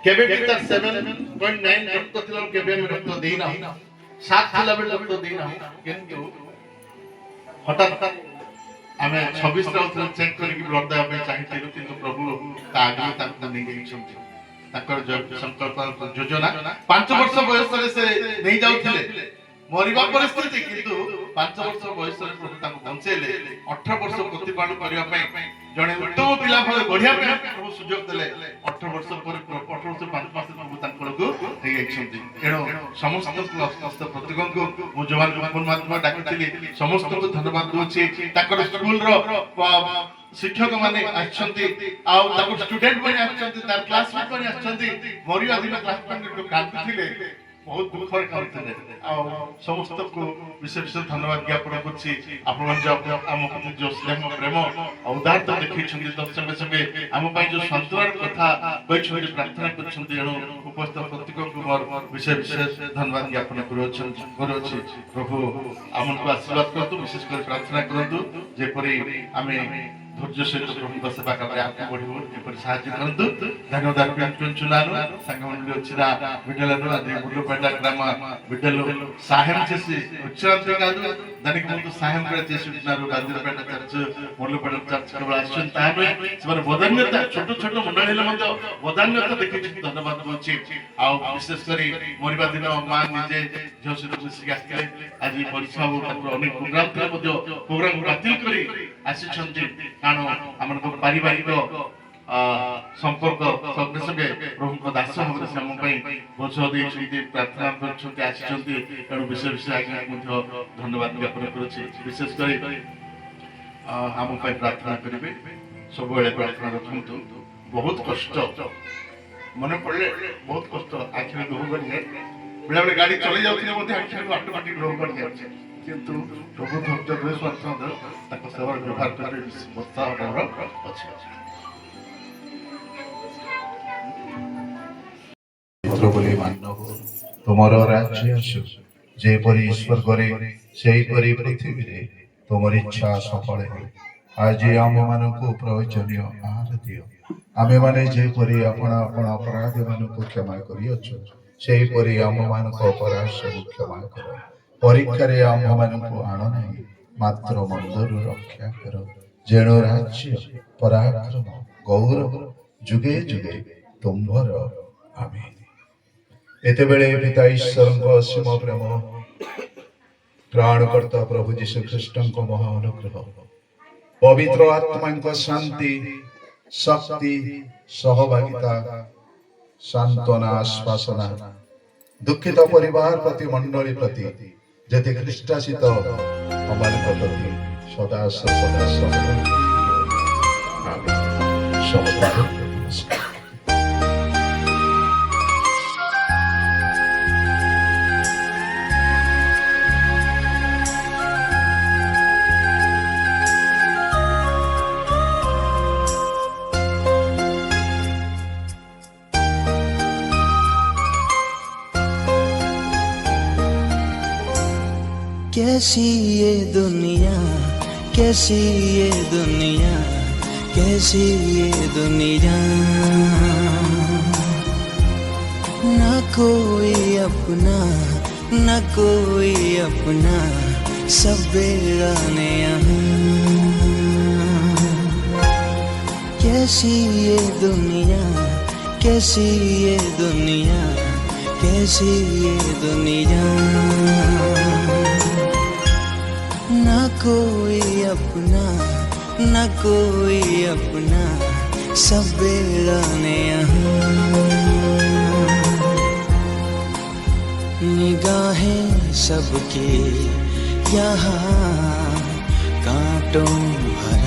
କେବେ ବି ତାର 7.9 ରକ୍ତ ଥିଲା କେବେ ଆମେ ରକ୍ତ ଦେଇନା 7 ଥିଲା ବେଳେ ରକ୍ତ ଦେଇନା କିନ୍ତୁ ହଠାତ୍ ଆମେ 26 ରେ ଚେକ୍ କରିକି ବ୍ଲଡ୍ ଦେବା ପାଇଁ ଚାହିଁଥିଲୁ କିନ୍ତୁ ପ୍ରଭୁ ତା ଆଗରୁ ତାଙ୍କୁ ନେଇଯାଇଛନ୍ତି ତାଙ୍କର ସଂକଳ୍ପ ଯୋଜନା 5 ବର୍ଷ ବୟସରେ ସେ ନେଇ ଯାଉଥିଲେ ମରିବା ପରିସ୍ଥିତି କିନ୍ତୁ 5 ବର୍ଷ ବୟସରେ ପ୍ରଭୁ ତାଙ୍କୁ ବଞ୍ଚେଇଲେ 18 ବର୍ଷ ପ୍ରତିପାଳନ କରିବା ପାଇଁ ଜଣେ ଉତ୍ତମ ପିଲା ଭାବେ ଗଢିବା ପାଇଁ ପ୍ରଭୁ ସୁଯୋଗ ଦେଲେ 18 ବର୍ଷ ପରେ 18 ବର୍ଷ 5 ମାସ ପ୍ରଭୁ ତାଙ୍କକୁ ନେଇଯାଇଛନ୍ତି ଏଣୁ ସମସ୍ତଙ୍କୁ ସମସ୍ତ ପ୍ରତ୍ୟେକଙ୍କୁ ମୁଁ ଯୋଉମାନଙ୍କୁ ଫୋନ ମାଧ୍ୟମରେ ଡାକିଥିଲି ସମସ୍ତଙ୍କୁ ଧନ୍ୟବାଦ ଦଉଛି ତାଙ୍କର ସ୍କୁଲର ଶିକ୍ଷକ ମାନେ ଆସିଛନ୍ତି ଆଉ ତାଙ୍କ ଷ୍ଟୁଡେଣ୍ଟ ମାନେ ଆସିଛନ୍ତି ତାର କ୍ଲାସମେଟ ମାନେ ଆସିଛନ୍ତି ମରିବା ଦିନ କ୍ଲାସମେଟ କାନ୍ଦୁଥିଲେ ବହୁତ ଦୁଃଖରେ କାନ୍ଦୁଥିଲେ ଆଉ ସମସ୍ତଙ୍କୁ ବିଶେଷ ଧନ୍ୟବାଦ ଜ୍ଞାପନ କରୁଛି ଆପଣମାନେ ଯୋଉ ଆମ ପ୍ରତି ଯୋଉ ସ୍ନେହ ପ୍ରେମ ଆଉ ଉଦାରତା ଦେଖେଇଛନ୍ତି ସଙ୍ଗେ ସଙ୍ଗେ ଆମ ପାଇଁ ଯୋଉ ସନ୍ତୁଳନ କଥା କହିଛନ୍ତି ପ୍ରାର୍ଥନା କରୁଛନ୍ତି ଏଣୁ ଉପସ୍ଥିତ ପ୍ରତ୍ୟେକଙ୍କୁ ମୋର ବିଶେଷ ଧନ୍ୟବାଦ ଜ୍ଞାପନ କରୁଅଛି ପ୍ରଭୁ ଆମକୁ ଆଶୀର୍ବାଦ କରନ୍ତୁ ବିଶେଷ କରି ପ୍ରାର୍ଥନା କରନ୍ତୁ ଯେପରି ଆମେ ଧୈର୍ଯ୍ୟ ସହିତ ପ୍ରଭୁଙ୍କ ସେବା କାମରେ ଆଗକୁ ବଢିବୁ ଏପରି ସାହାଯ୍ୟ କରନ୍ତୁ ଧନ୍ୟବାଦ ଚୁନାను సంఘంలో వచ్చిన బిడ్డలను అది ముళ్ళుపేట గ్రామ బిడ్డలు సహాయం చేసి వచ్చేంతే కాదు దానికి ముందు సహాయం కూడా చేసి ఉంటున్నారు రాజులపేట చర్చ్ ముళ్ళుపేట చర్చ్ కూడా ଆସିଛନ୍ତି ତାହା ସେମାନେ ବଦାନ୍ୟତା ଛୋଟ ଛୋଟ ମଣ୍ଡଳୀରେ ମଧ୍ୟ ବଦାନ୍ୟତା ଦେଖେଇଛନ୍ତି ଧନ୍ୟବାଦ ଦଉଛି ଆଉ ବିଶେଷ କରି ମରିବା ଦିନ ମା ନିଜେ ଝିଅ ସହିତ ମିଶିକି ଆସିଥିଲେ ଆଜି ପରୀକ୍ଷା ତାଙ୍କର ଅନେକ ପ୍ରୋଗ୍ରାମ ଥିଲା ମଧ୍ୟ ପ୍ରୋଗ୍ରାମ ବାତିଲ କରି ଆସିଛନ୍ତି କାରଣ ଆମର ପାରିବାରିକ ସମ୍ପର୍କ ସଙ୍ଗେ ସଙ୍ଗେ ପ୍ରଭୁଙ୍କ ଦାସ ଭାବରେ ସେ ଆମ ପାଇଁ ବୋଝ ଦେଇଛନ୍ତି ପ୍ରାର୍ଥନା କରିଛନ୍ତି ଆସିଛନ୍ତି ତେଣୁ ବିଶେଷ ଆଜ୍ଞା ମଧ୍ୟ ଧନ୍ୟବାଦ ଜ୍ଞାପନ କରୁଛି ବିଶେଷ କରି ଆମ ପାଇଁ ପ୍ରାର୍ଥନା କରିବେ ସବୁବେଳେ ପ୍ରାର୍ଥନା ରଖନ୍ତୁ ବହୁତ କଷ୍ଟ ମନେ ପଡ଼ିଲେ ବହୁତ କଷ୍ଟ ଆଖିରେ ଲୁହ ଗଡ଼ିଯାଏ ବେଳେବେଳେ ଗାଡ଼ି ଚଲେଇ ଯାଉଥିଲେ ମଧ୍ୟ ଆଖିରେ ଅଟୋମେଟିକ ଲୁହ ଗଡ଼ିଯାଉଛି କିନ୍ତୁ ପ୍ରଭୁ ଧୈର୍ଯ୍ୟ ଧରି ତାଙ୍କ ସେବାର ବ୍ୟବହାର କରିବେ ବର୍ଷା ଆମର ଅଛି ବୋଲି ମାନ ତୁମର ରାଜ୍ୟ ଆସୁ ଯେପରି ସ୍ୱର୍ଗରେ ସେହିପରି ପୃଥିବୀରେ ତୁମର ଇଚ୍ଛା ସଫଳ ହେଉ ଆଜି ଆମମାନଙ୍କୁ ପ୍ରୟୋଜନୀୟ ଆହାର ଦିଅ ଆମେମାନେ ଯେପରି ଆପଣ ଅପରାଧୀମାନଙ୍କୁ କ୍ଷମା କରିଅଛୁ ସେହିପରି ଆମମାନଙ୍କ ଅପରାଧ ସବୁ କ୍ଷମା କର ପରୀକ୍ଷାରେ ଆମ୍ଭମାନଙ୍କୁ ଆଣ ନାହିଁ ମାତ୍ର ମନ୍ଦରୁ ରକ୍ଷା କର ଯେଣୁ ରାଜ୍ୟ ପରାକ୍ରମ ଗୌରବ ଯୁଗେ ଯୁଗେ ତୁମ୍ଭର ଆମେନ୍ ଏତେବେଳେ ପିତା ଈଶ୍ୱରଙ୍କ ଅସୀମ ପ୍ରେମ ତ୍ରାଣକର୍ତ୍ତା ପ୍ରଭୁ ଯୀଶୁ ଖ୍ରୀଷ୍ଟଙ୍କ ମହା ଅନୁଗ୍ରହ ପବିତ୍ର ଆତ୍ମାଙ୍କ ଶାନ୍ତି ଶକ୍ତି ସହଭାଗିତା ସାନ୍ତ୍ୱନା ଆଶ୍ୱାସନା ଦୁଃଖିତ ପରିବାର ପ୍ରତି ମଣ୍ଡଳୀ ପ୍ରତି ଯେତେ ଖ୍ରୀଷ୍ଟାସିତ ଅମାନଙ୍କ ପ୍ରତି ସଦା ସର୍ବଦା कैसी ये दुनिया कैसी ये दुनिया कैसी ये दुनिया न कोई अपना न कोई अपना सब बेगाने यहाँ कैसी ये दुनिया कैसी ये दुनिया कैसी ये दुनिया न कोई अपना न कोई अपना सब बेगाने यहाँ निगाहें सबके यहाँ कांटों भरा